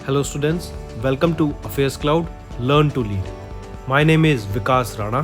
Hello students, welcome to Affairs Cloud, Learn to Lead. My name is Vikas Rana.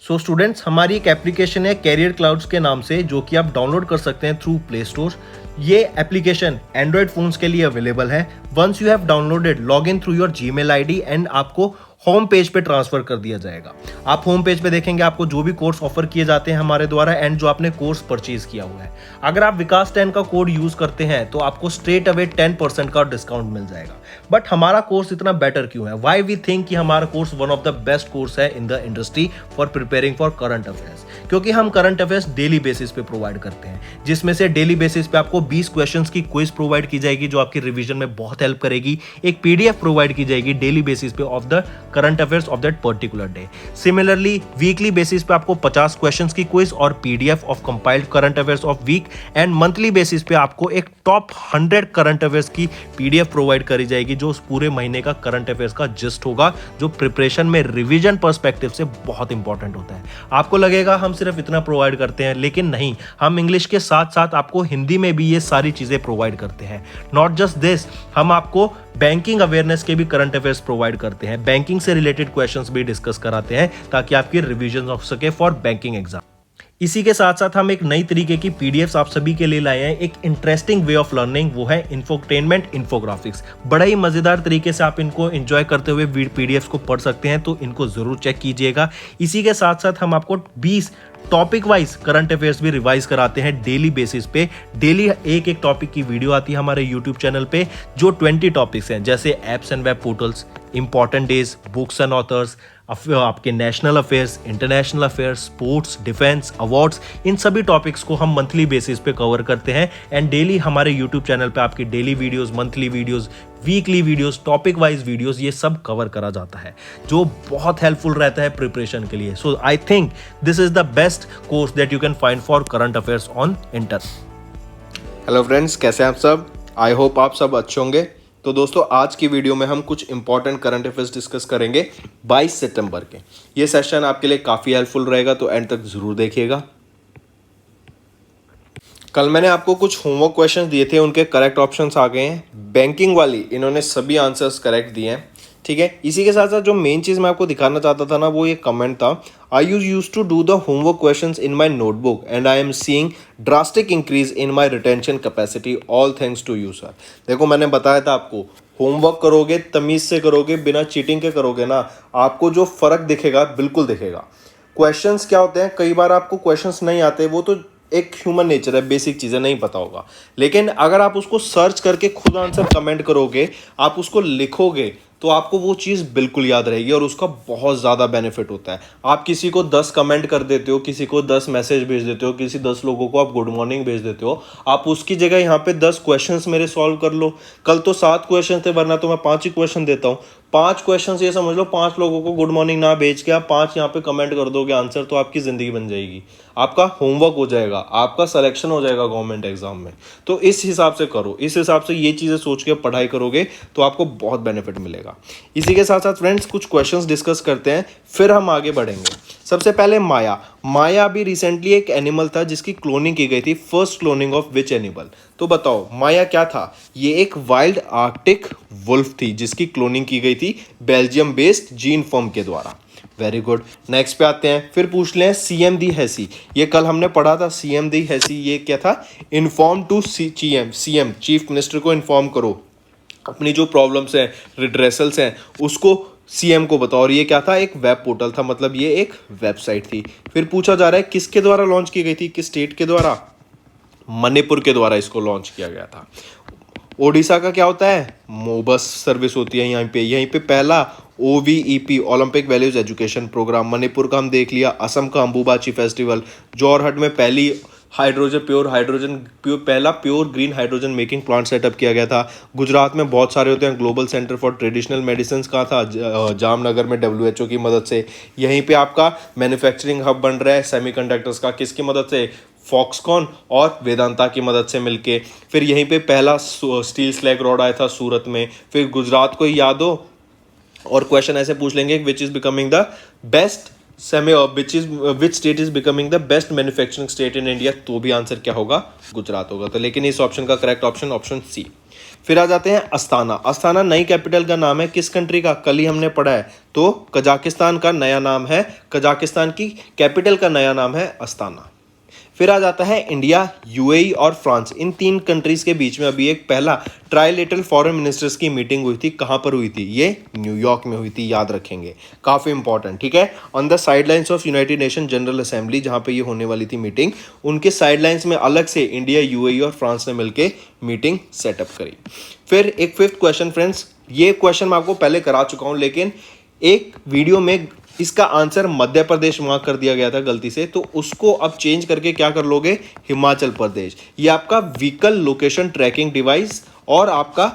So students, हमारी एक application है career clouds के नाम से, जो कि आप डाउनलोड कर सकते हैं थ्रू प्ले स्टोर। ये एप्लीकेशन एंड्रॉयड फोन्स के लिए अवेलेबल है। Once you have downloaded, log in through your Gmail ID and आपको होम पेज पे ट्रांसफर कर दिया जाएगा। आप होम पेज पे देखेंगे आपको जो भी कोर्स ऑफर किए जाते हैं हमारे द्वारा एंड जो आपने कोर्स परचेज किया हुआ है। अगर आप विकास 10 का कोड यूज करते हैं तो आपको स्ट्रेट अवे 10% का डिस्काउंट मिल जाएगा। बट हमारा कोर्स इतना बेटर क्यों है? वाई वी थिंक कि हमारा course one of the best course है in the industry for preparing for current affairs, क्योंकि हम करंट अफेयर्स डेली बेसिस पे प्रोवाइड करते हैं, जिसमें से डेली बेसिस पे आपको 20 क्वेश्चंस की क्विज प्रोवाइड की जाएगी जो आपकी रिवीजन में बहुत हेल्प करेगी। एक पीडीएफ प्रोवाइड की जाएगी डेली बेसिस पे of the current affairs of that particular day. Similarly weekly basis पे आपको 50 क्वेश्चंस की क्विज और PDF of compiled current affairs of week, and monthly basis पे आपको एक टॉप 100 करंट अफेयर्स की पीडीएफ प्रोवाइड करी जाएगी जो उस पूरे महीने का करंट अफेयर्स का जिस्ट होगा, जो प्रिपरेशन में रिवीजन पर्सपेक्टिव से बहुत इंपॉर्टेंट होता है। आपको लगेगा हम सिर्फ इतना प्रोवाइड करते हैं, लेकिन नहीं, हम इंग्लिश के साथ साथ आपको हिंदी में भी ये सारी चीजें प्रोवाइड करते हैं। नॉट जस्ट दिस, हम आपको बैंकिंग अवेयरनेस के भी करंट अफेयर्स प्रोवाइड करते हैं, बैंकिंग से रिलेटेड क्वेश्चंस भी डिस्कस कराते हैं ताकि आपकी रिवीजन हो सके फॉर बैंकिंग एग्जाम। इसी के साथ साथ हम एक नई तरीके की पीडीएफ्स आप सभी के लिए लाए हैं, एक इंटरेस्टिंग वे ऑफ लर्निंग, वो है इंफोटेनमेंट इन्फोग्राफिक्स। बड़ा ही मजेदार तरीके से आप इनको एंजॉय करते हुए पीडीएफ्स को पढ़ सकते हैं, तो इनको जरूर चेक कीजिएगा। इसी के साथ साथ हम आपको 20 टॉपिक वाइज करंट अफेयर्स भी रिवाइज कराते हैं डेली बेसिस पे। डेली एक एक टॉपिक की वीडियो आती है हमारे यूट्यूब चैनल पे, जो 20 टॉपिक्स हैं, जैसे apps and web portals, important days, books and authors, आपके national affairs, international affairs, sports, defence, awards, इन सभी टॉपिक्स को हम मंथली बेसिस पे कवर करते हैं। एंड डेली हमारे यूट्यूब चैनल पे आपकी daily videos, monthly videos, weekly videos, topic wise videos, ये सब कवर करा जाता है, जो बहुत हेल्पफुल रहता है प्रिपरेशन के लिए। So I think this is the best course that you can find for current affairs on internet. Hello friends, कैसे हैं आप सब? आई होप आप सब अच्छे होंगे। तो दोस्तों, आज की वीडियो में हम कुछ इंपॉर्टेंट करंट अफेयर्स डिस्कस करेंगे 22 सितंबर के। ये सेशन आपके लिए काफ़ी हेल्पफुल रहेगा, तो एंड तक ज़रूर देखिएगा। कल मैंने आपको कुछ होमवर्क क्वेश्चंस दिए थे, उनके करेक्ट ऑप्शंस आ गए हैं। बैंकिंग वाली इन्होंने सभी आंसर्स करेक्ट दिए हैं, ठीक है। इसी के साथ साथ जो मेन चीज़ मैं आपको दिखाना चाहता था ना, वो ये कमेंट था, I use to do the homework questions in my notebook and I am seeing drastic increase in my retention capacity, all thanks to you sir. देखो, मैंने बताया था आपको, होमवर्क करोगे, तमीज से करोगे, बिना चीटिंग के करोगे ना, आपको जो फर्क दिखेगा बिल्कुल दिखेगा। क्वेश्चंस क्या होते हैं, कई बार आपको क्वेश्चंस नहीं आते, वो तो एक ह्यूमन नेचर है, बेसिक चीज़ें नहीं पता होगा, लेकिन अगर आप उसको सर्च करके खुद आंसर कमेंट करोगे, आप उसको लिखोगे, तो आपको वो चीज़ बिल्कुल याद रहेगी और उसका बहुत ज़्यादा बेनिफिट होता है। आप किसी को 10 कमेंट कर देते हो, किसी को 10 मैसेज भेज देते हो, किसी 10 लोगों को आप गुड मॉर्निंग भेज देते हो, आप उसकी जगह यहाँ पे 10 क्वेश्चंस मेरे सॉल्व कर लो। कल तो 7 क्वेश्चन थे, वरना तो मैं 5 ही क्वेश्चन देता हूँ। 5 क्वेश्चन ये समझ लो, 5 लोगों को गुड मॉर्निंग ना भेज के आप 5 यहाँ पे कमेंट कर दोगे आंसर, तो आपकी ज़िंदगी बन जाएगी, आपका होमवर्क हो जाएगा, आपका सिलेक्शन हो जाएगा गवर्नमेंट एग्जाम में। तो इस हिसाब से करो, इस हिसाब से ये चीज़ें सोच के पढ़ाई करोगे तो आपको बहुत बेनिफिट मिलेगा। इसी के साथ साथ फ्रेंड्स कुछ क्वेश्चंस डिस्कस करते हैं, फिर हम आगे बढ़ेंगे। सबसे पहले माया भी रिसेंटली एक एनिमल था जिसकी क्लोनिंग की गई थी। First cloning of which animal? तो बताओ माया क्या था? ये एक वाइल्ड आर्कटिक वुल्फ थी जिसकी क्लोनिंग की गई थी बेल्जियम बेस्ड जीन फर्म के द्वारा। Very good. नेक्स्ट पे आते हैं, फिर पूछ लें सीएम दी हैसी। ये कल हमने पढ़ा था, सीएम दी हैसी ये क्या था? Inform to CM, chief minister को इन्फॉर्म करो, अपनी जो प्रॉब्लम्स हैं, रिड्रेसल्स हैं, उसको सीएम को बताओ। और ये क्या था? एक वेब पोर्टल था, मतलब ये एक वेबसाइट थी। फिर पूछा जा रहा है किसके द्वारा लॉन्च की गई थी, किस स्टेट के द्वारा? मणिपुर के द्वारा इसको लॉन्च किया गया था। ओडिशा का क्या होता है? मोबस सर्विस होती है यहीं पे पहला OVEP, Olympic values education programme. Manipur का हम देख लिया। असम का अंबुबाची फेस्टिवल। जोरहट में पहली पहला pure green hydrogen making plant setup किया गया था। गुजरात में बहुत सारे होते हैं। Global centre for traditional medicine कहाँ था? जामनगर में WHO की मदद से। यहीं पे आपका मैन्युफैक्चरिंग हब बन रहा है सेमीकंडक्टर्स का, किसकी मदद से? फॉक्सकॉन और वेदांता की मदद से मिलके। फिर यहीं पे पहला स्टील स्लैग रॉड आया था सूरत में। फिर गुजरात को याद हो, और क्वेश्चन ऐसे पूछ लेंगे which is becoming the best which state is becoming the best manufacturing state in India, तो भी आंसर क्या होगा, गुजरात होगा। तो लेकिन इस ऑप्शन का करेक्ट ऑप्शन ऑप्शन सी। फिर आ जाते हैं अस्ताना। अस्ताना नई कैपिटल का नाम है किस कंट्री का, कल ही हमने पढ़ा है, तो कजाकिस्तान का नया नाम है, कजाकिस्तान की कैपिटल का नया नाम है अस्ताना। फिर आ जाता है इंडिया, यूएई और फ्रांस, इन 3 कंट्रीज के बीच में अभी एक पहला ट्राइलेटरल फॉरेन मिनिस्टर्स की मीटिंग हुई थी। कहाँ पर हुई थी, ये न्यूयॉर्क में हुई थी, याद रखेंगे, काफ़ी इंपॉर्टेंट, ठीक है। On the sidelines of United nation general assembly, जहाँ पे ये होने वाली थी मीटिंग, उनके साइडलाइंस में अलग से इंडिया, यूएई और फ्रांस ने मिलकर मीटिंग सेटअप करी। फिर एक 5th क्वेश्चन फ्रेंड्स, ये क्वेश्चन मैं आपको पहले करा चुका हूँ, लेकिन एक वीडियो में इसका आंसर मध्य प्रदेश मार्क कर दिया गया था गलती से, तो उसको अब चेंज करके क्या कर लोगे, हिमाचल प्रदेश। ये आपका व्हीकल लोकेशन ट्रैकिंग डिवाइस और आपका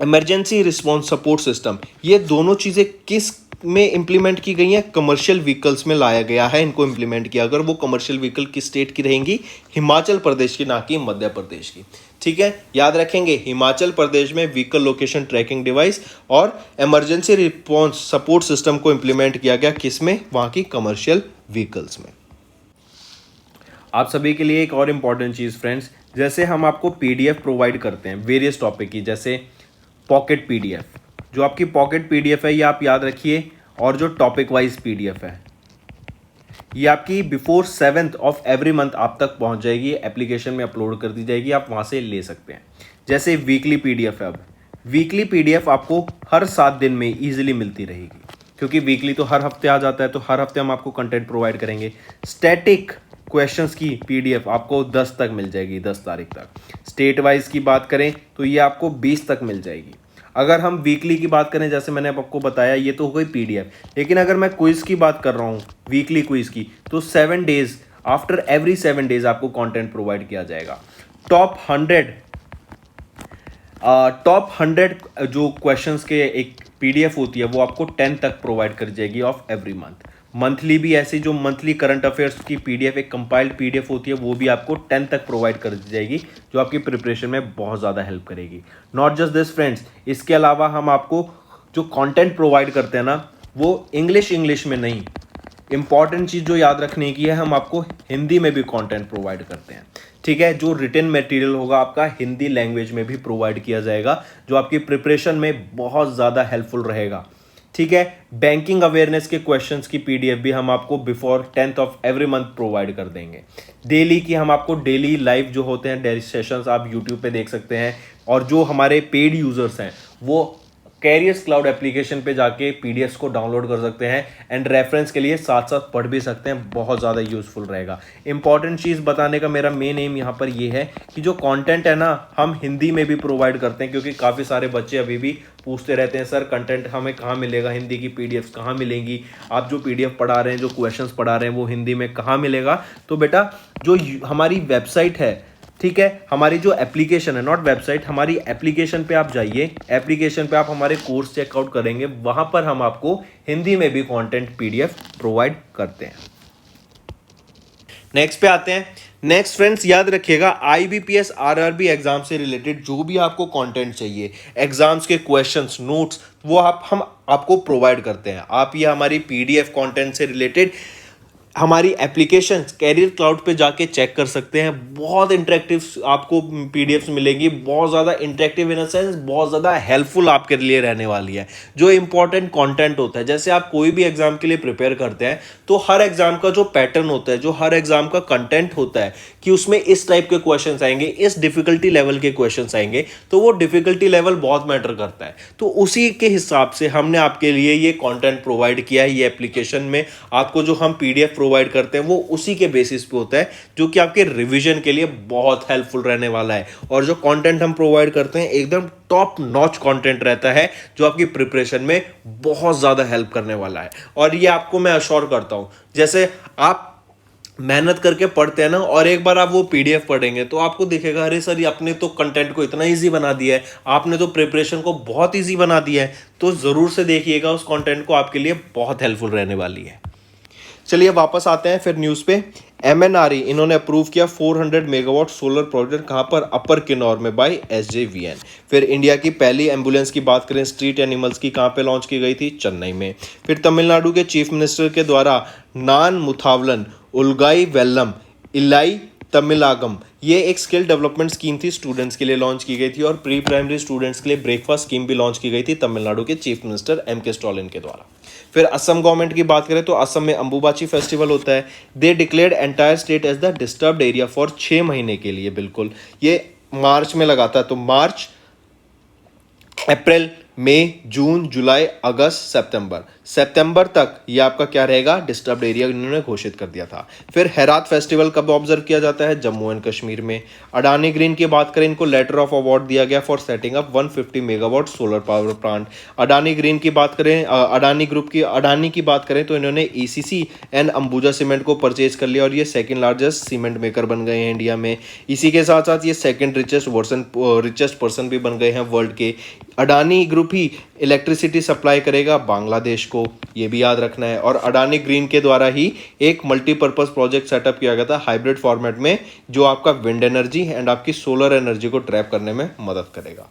इमरजेंसी रिस्पॉन्स सपोर्ट सिस्टम, ये दोनों चीज़ें किस में इंप्लीमेंट की गई हैं, कमर्शियल व्हीकल्स में लाया गया है इनको इंप्लीमेंट किया। अगर वो कमर्शियल व्हीकल किस स्टेट की रहेंगी, हिमाचल प्रदेश की, ना कि मध्य प्रदेश की, ठीक है, याद रखेंगे। हिमाचल प्रदेश में व्हीकल लोकेशन ट्रैकिंग डिवाइस और इमरजेंसी रिस्पॉन्स सपोर्ट सिस्टम को इंप्लीमेंट किया गया, किसमें, वहाँ की कमर्शियल व्हीकल्स में। आप सभी के लिए एक और इम्पॉर्टेंट चीज़ फ्रेंड्स, जैसे हम आपको पीडीएफ प्रोवाइड करते हैं वेरियस टॉपिक की, जैसे पॉकेट पीडीएफ, जो आपकी पॉकेट पीडीएफ है ये आप याद रखिए, और जो टॉपिक वाइज पीडीएफ है ये आपकी before 7th of every month आप तक पहुंच जाएगी, एप्लीकेशन में अपलोड कर दी जाएगी, आप वहां से ले सकते हैं। जैसे वीकली पीडीएफ है, अब वीकली पीडीएफ आपको हर 7 दिन में इजीली मिलती रहेगी, क्योंकि वीकली तो हर हफ्ते आ जाता है, तो हर हफ्ते हम आपको कंटेंट प्रोवाइड करेंगे। स्टैटिक क्वेश्चंस की पीडीएफ आपको 10 तक मिल जाएगी, 10 तारीख तक। स्टेट वाइज की बात करें तो ये आपको 20 तक मिल जाएगी। अगर हम वीकली की बात करें, जैसे मैंने आपको बताया, ये तो हो गई पीडीएफ, लेकिन अगर मैं क्विज की बात कर रहा हूँ, वीकली क्विज की, तो 7 डेज, आफ्टर एवरी 7 डेज आपको कंटेंट प्रोवाइड किया जाएगा। टॉप 100 जो क्वेश्चंस के एक पीडीएफ होती है वो आपको 10 तक प्रोवाइड कर जाएगी ऑफ एवरी मंथ। मंथली भी ऐसी जो मंथली करंट अफेयर्स की पीडीएफ, एक कंपाइल्ड पीडीएफ होती है, वो भी आपको 10 तक प्रोवाइड कर दी जाएगी, जो आपकी प्रिपरेशन में बहुत ज़्यादा हेल्प करेगी। नॉट जस्ट दिस फ्रेंड्स, इसके अलावा हम आपको जो कंटेंट प्रोवाइड करते हैं ना, वो इंग्लिश में नहीं, इंपॉर्टेंट चीज़ जो याद रखने की है, हम आपको हिंदी में भी कंटेंट प्रोवाइड करते हैं, ठीक है। जो रिटन मटेरियल होगा आपका हिंदी लैंग्वेज में भी प्रोवाइड किया जाएगा, जो आपकी प्रिपरेशन में बहुत ज़्यादा हेल्पफुल रहेगा, ठीक है। बैंकिंग अवेयरनेस के क्वेश्चंस की पीडीएफ भी हम आपको before 10th of every month provide कर देंगे। डेली की हम आपको डेली लाइव जो होते हैं डेली सेशंस आप यूट्यूब पे देख सकते हैं, और जो हमारे पेड यूजर्स हैं वो कैरियर्स क्लाउड एप्लीकेशन पे जाके पीडीएफ्स को डाउनलोड कर सकते हैं, एंड रेफरेंस के लिए साथ साथ पढ़ भी सकते हैं, बहुत ज़्यादा यूजफुल रहेगा। इंपॉर्टेंट चीज़ बताने का मेरा मेन एम यहाँ पर ये है कि जो कंटेंट है ना, हम हिंदी में भी प्रोवाइड करते हैं, क्योंकि काफ़ी सारे बच्चे अभी भी पूछते रहते हैं, सर कंटेंट हमें कहाँ मिलेगा, हिंदी की पीडीएफ्स कहाँ मिलेंगी, आप जो पीडीएफ पढ़ा रहे हैं, जो क्वेश्चंस पढ़ा रहे हैं, वो हिंदी में कहाँ मिलेगा। तो बेटा जो हमारी वेबसाइट है, ठीक है, हमारी जो एप्लीकेशन है, नॉट वेबसाइट, हमारी एप्लीकेशन पे आप जाइए, एप्लीकेशन पे आप हमारे कोर्स चेकआउट करेंगे, वहां पर हम आपको हिंदी में भी कंटेंट पीडीएफ प्रोवाइड करते हैं। नेक्स्ट पे आते हैं। नेक्स्ट फ्रेंड्स याद रखिएगा, आईबीपीएस आरआरबी एग्जाम से रिलेटेड जो भी आपको कंटेंट चाहिए, एग्जाम्स के क्वेश्चंस, नोट्स, वो हम आपको प्रोवाइड करते हैं। आप ये हमारी पीडीएफ कंटेंट से रिलेटेड हमारी एप्लीकेशन कैरियर क्लाउड पे जाके चेक कर सकते हैं। बहुत इंटरेक्टिव आपको पीडीएफ्स मिलेंगी, बहुत ज़्यादा इंटरेक्टिव इन अ सेंस, बहुत ज़्यादा हेल्पफुल आपके लिए रहने वाली है। जो इंपॉर्टेंट कंटेंट होता है, जैसे आप कोई भी एग्जाम के लिए प्रिपेयर करते हैं, तो हर एग्जाम का जो पैटर्न होता है, जो हर एग्जाम का कंटेंट होता है कि उसमें इस टाइप के क्वेश्चन आएंगे, इस डिफिकल्टी लेवल के क्वेश्चन आएंगे, तो वो डिफिकल्टी लेवल बहुत मैटर करता है। तो उसी के हिसाब से हमने आपके लिए ये कंटेंट प्रोवाइड किया है। ये एप्लीकेशन में आपको जो हम पीडीएफ प्रोवाइड करते हैं वो उसी के बेसिस पे होता है, जो कि आपके रिवीजन के लिए बहुत हेल्पफुल रहने वाला है। और जो कंटेंट हम प्रोवाइड करते हैं एकदम टॉप नॉच कंटेंट रहता है, जो आपकी प्रिपरेशन में बहुत ज़्यादा हेल्प करने वाला है। और ये आपको मैं अश्योर करता हूँ, जैसे आप मेहनत करके पढ़ते हैं ना, और एक बार आप वो पीडीएफ पढ़ेंगे तो आपको दिखेगा, अरे सर आपने तो कंटेंट को इतना इजी बना दिया है, आपने तो प्रिपरेशन को बहुत इजी बना दिया है। तो ज़रूर से देखिएगा, उस कंटेंट को आपके लिए बहुत हेल्पफुल रहने वाली है। चलिए वापस आते हैं फिर न्यूज़ पे। MNRE इन्होंने अप्रूव किया 400 मेगावाट सोलर प्रोजेक्ट, कहाँ पर, अपर किन्नौर में, बाय SJVN। फिर इंडिया की पहली एम्बुलेंस की बात करें स्ट्रीट एनिमल्स की, कहाँ पे लॉन्च की गई थी, चेन्नई में। फिर तमिलनाडु के चीफ मिनिस्टर के द्वारा नान मुथावलन उलगाई वेल्लम इलाई तमिलागम, ये एक स्किल डेवलपमेंट स्कीम थी, स्टूडेंट्स के लिए लॉन्च की गई थी। और प्री प्राइमरी स्टूडेंट्स के लिए ब्रेकफास्ट स्कीम भी लॉन्च की गई थी तमिलनाडु के चीफ मिनिस्टर MK स्टालिन के द्वारा। फिर असम गवर्नमेंट की बात करें तो असम में अंबुबाची फेस्टिवल होता है। They declared entire state as the disturbed area for 6 महीने के लिए, बिल्कुल ये मार्च में लगाता है, तो मार्च, अप्रैल, मई, जून, जुलाई, अगस्त, सितंबर तक ये आपका क्या रहेगा, डिस्टर्ब्ड एरिया इन्होंने घोषित कर दिया था। फिर हेरात फेस्टिवल कब ऑब्जर्व किया जाता है, जम्मू एंड कश्मीर में। अडानी ग्रीन की बात करें, इनको लेटर ऑफ अवार्ड दिया गया for setting up 150 megawatt solar power plant. Adani green की बात करें, अडानी ग्रुप की, अडानी की बात करें तो इन्होंने ECC एंड अंबुजा सीमेंट को परचेज कर लिया और ये सेकंड लार्जेस्ट सीमेंट मेकर बन गए हैं इंडिया में। इसी के साथ साथ ये सेकंड रिचेस्ट पर्सन भी बन गए हैं वर्ल्ड के। अडानी ग्रुप ही इलेक्ट्रिसिटी सप्लाई करेगा बांग्लादेश को, ये भी याद रखना है। और अडानी ग्रीन के द्वारा ही एक मल्टीपर्पज प्रोजेक्ट सेटअप किया गया था हाइब्रिड फॉर्मेट में, जो आपका विंड एनर्जी एंड आपकी सोलर एनर्जी को ट्रैप करने में मदद करेगा।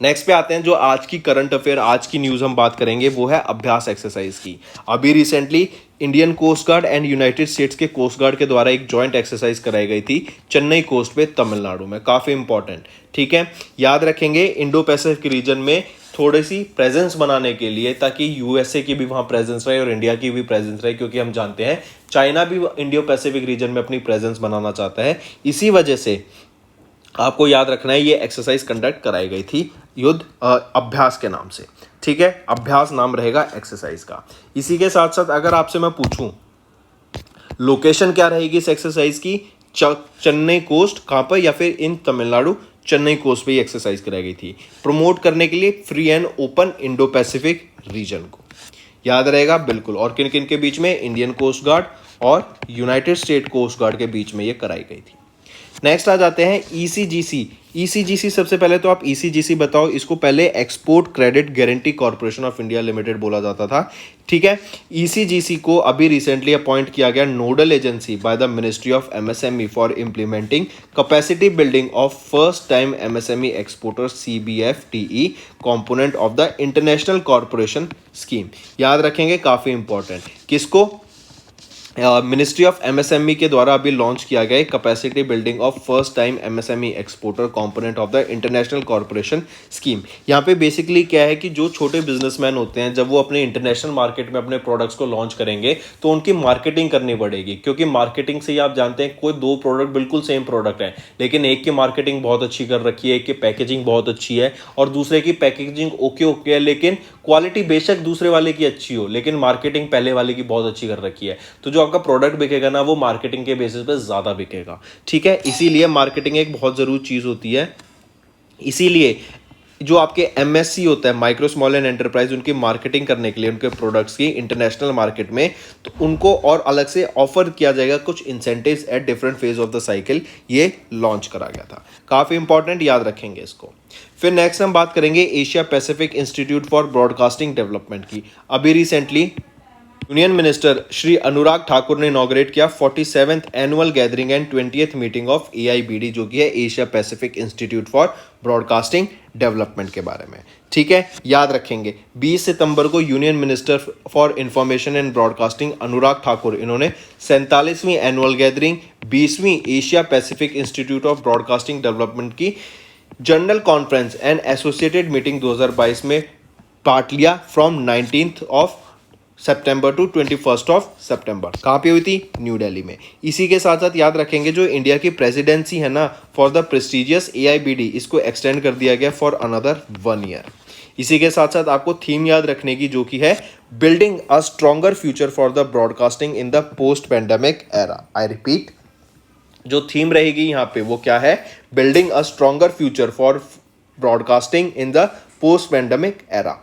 नेक्स्ट पे आते हैं, जो आज की करंट अफेयर, आज की न्यूज़ हम बात करेंगे वो है अभ्यास एक्सरसाइज की। अभी recently Indian coast guard and United States के कोस्ट गार्ड के द्वारा एक जॉइंट एक्सरसाइज कराई गई थी चेन्नई कोस्ट पे, तमिलनाडु में, काफ़ी इंपॉर्टेंट, ठीक है। याद रखेंगे इंडो पैसिफिक रीजन में थोड़ी सी प्रेजेंस बनाने के लिए, ताकि USA की भी वहाँ प्रेजेंस रहे और इंडिया की भी प्रेजेंस रहे, क्योंकि हम जानते हैं चाइना भी इंडो पैसिफिक रीजन में अपनी प्रेजेंस बनाना चाहता है। इसी वजह से आपको याद रखना है ये एक्सरसाइज कंडक्ट कराई गई थी युद्ध अभ्यास के नाम से, ठीक है। अभ्यास नाम रहेगा एक्सरसाइज का। इसी के साथ साथ अगर आपसे मैं पूछूं लोकेशन क्या रहेगी इस एक्सरसाइज की, चेन्नई कोस्ट, कहाँ पर, या फिर इन तमिलनाडु, चेन्नई कोस्ट पे ही एक्सरसाइज कराई गई थी, प्रमोट करने के लिए free and open Indo Pacific region को, याद रहेगा बिल्कुल। और किन किन के बीच में, इंडियन कोस्ट गार्ड और यूनाइटेड स्टेट कोस्ट गार्ड के बीच में ये कराई गई थी। नेक्स्ट आ जाते हैं ECGC। सबसे पहले तो आप ECGC बताओ, इसको पहले export credit guarantee corporation of India limited बोला जाता था, ठीक है। ECGC को अभी रिसेंटली अपॉइंट किया गया nodal agency by the ministry of MSME for implementing capacity building of first time MSME exporter CBFTE component of the international corporation scheme. याद रखेंगे, काफ़ी इंपॉर्टेंट। किसको, मिनिस्ट्री ऑफ MSME के द्वारा अभी लॉन्च किया गया capacity building of first time MSME exporter component of the international corporation scheme. यहाँ पे बेसिकली क्या है कि जो छोटे बिजनेसमैन होते हैं, जब वो अपने इंटरनेशनल मार्केट में अपने प्रोडक्ट्स को लॉन्च करेंगे तो उनकी मार्केटिंग करनी पड़ेगी, क्योंकि मार्केटिंग से ही आप जानते हैं कोई दो प्रोडक्ट बिल्कुल सेम प्रोडक्ट है, लेकिन एक की मार्केटिंग बहुत अच्छी कर रखी है, एक की पैकेजिंग बहुत अच्छी है, और दूसरे की पैकेजिंग ओके है, लेकिन क्वालिटी बेशक दूसरे वाले की अच्छी हो, लेकिन मार्केटिंग पहले वाले की बहुत अच्छी कर रखी है। तो जो आपका प्रोडक्ट बिकेगा ना, वो मार्केटिंग के बेसिस पे ज्यादा बिकेगा, ठीक है। इसीलिए मार्केटिंग एक बहुत जरूरी चीज होती है। इसीलिए जो आपके MSC होता है, माइक्रो स्मॉल एंड एंटरप्राइज, उनकी मार्केटिंग करने के लिए उनके प्रोडक्ट्स की इंटरनेशनल मार्केट में, तो उनको और अलग से ऑफर किया जाएगा कुछ incentives at different phase of the cycle. ये लॉन्च करा गया था, काफ़ी इंपॉर्टेंट, याद रखेंगे इसको। फिर नेक्स्ट हम बात करेंगे Asia Pacific institute for broadcasting development की। अभी recently union minister Shri Anurag Thakur ने इनॉग्रेट किया 47th annual gathering and 20th meeting of AIBD, जो कि है Asia Pacific institute for broadcasting development के बारे में, ठीक है। याद रखेंगे 20 सितंबर को union minister for information and broadcasting Anurag Thakur, इन्होंने 47वीं एनुअल गैदरिंग 20वीं Asia Pacific institute of broadcasting development की general conference and associated meeting 2022 में पार्ट लिया फ्रॉम 19th ऑफ सितंबर टू 21st ऑफ सितंबर। कहाँ पे हुई थी, न्यू दिल्ली में। इसी के साथ साथ याद रखेंगे जो इंडिया की प्रेसिडेंसी है ना फॉर द प्रेस्टिजियस AIBD, इसको एक्सटेंड कर दिया गया फॉर अनदर 1 ईयर। इसी के साथ साथ आपको थीम याद रखने की, जो कि है building a stronger future for the broadcasting in the post pandemic era. I repeat, जो थीम रहेगी यहाँ पे वो क्या है, building a stronger future for broadcasting in the post pandemic era.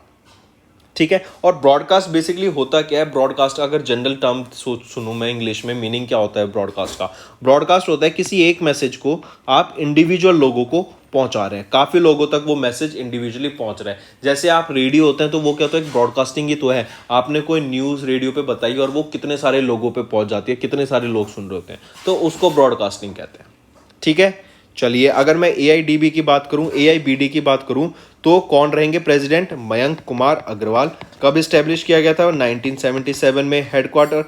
ठीक है। और ब्रॉडकास्ट बेसिकली होता क्या है, ब्रॉडकास्ट अगर जनरल टर्म सुनूं मैं इंग्लिश में, मीनिंग क्या होता है ब्रॉडकास्ट का? ब्रॉडकास्ट होता है किसी एक मैसेज को आप इंडिविजुअल लोगों को पहुंचा रहे हैं, काफी लोगों तक वो मैसेज इंडिविजुअली पहुंच रहा है। जैसे आप रेडियो होते हैं तो वो क्या होता है, ब्रॉडकास्टिंग ही तो है। आपने कोई न्यूज रेडियो पे बताई और वो कितने सारे लोगों पे पहुंच जाती है, कितने सारे लोग सुन रहे होते हैं, तो उसको ब्रॉडकास्टिंग कहते हैं। ठीक है, चलिए अगर मैं एआईडीबी की बात करूं, एआईबीडी की बात करूं, तो कौन रहेंगे प्रेसिडेंट? मयंक कुमार अग्रवाल। कब इस्टेब्लिश किया गया था? 1977 में। हेडक्वार्टर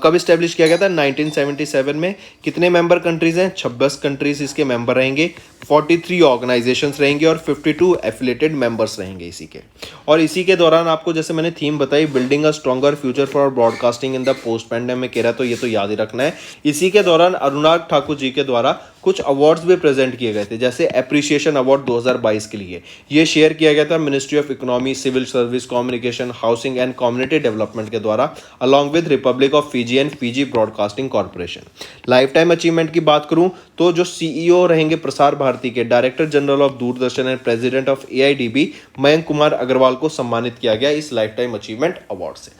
कब इस्टेब्लिश किया गया था? 1977 में। कितने मेंबर कंट्रीज हैं? 26 कंट्रीज इसके मेंबर रहेंगे। 43 ऑर्गेनाइजेशंस रहेंगे और 52 एफिलेटेड मेंबर्स रहेंगे इसी के। और इसी के दौरान आपको जैसे मैंने थीम बताई, building a stronger future for broadcasting in the post pandemic era, तो ये तो याद ही रखना है। इसी के दौरान अनुराग ठाकुर जी के द्वारा कुछ अवार्ड्स भी प्रेजेंट किए गए थे, जैसे एप्रिसिएशन अवार्ड 2022 के लिए ये शेयर किया गया था ministry of economy, civil service, communication, housing and community development के द्वारा, along with Republic of Fiji and Fiji Broadcasting Corporation. Life time achievement की बात करूं तो जो सीईओ रहेंगे प्रसार भारती के, director general of Doordarshan and president of AIDB, Mayank Kumar Agarwal को सम्मानित किया गया इस लाइफ टाइम अचीवमेंट अवार्ड से।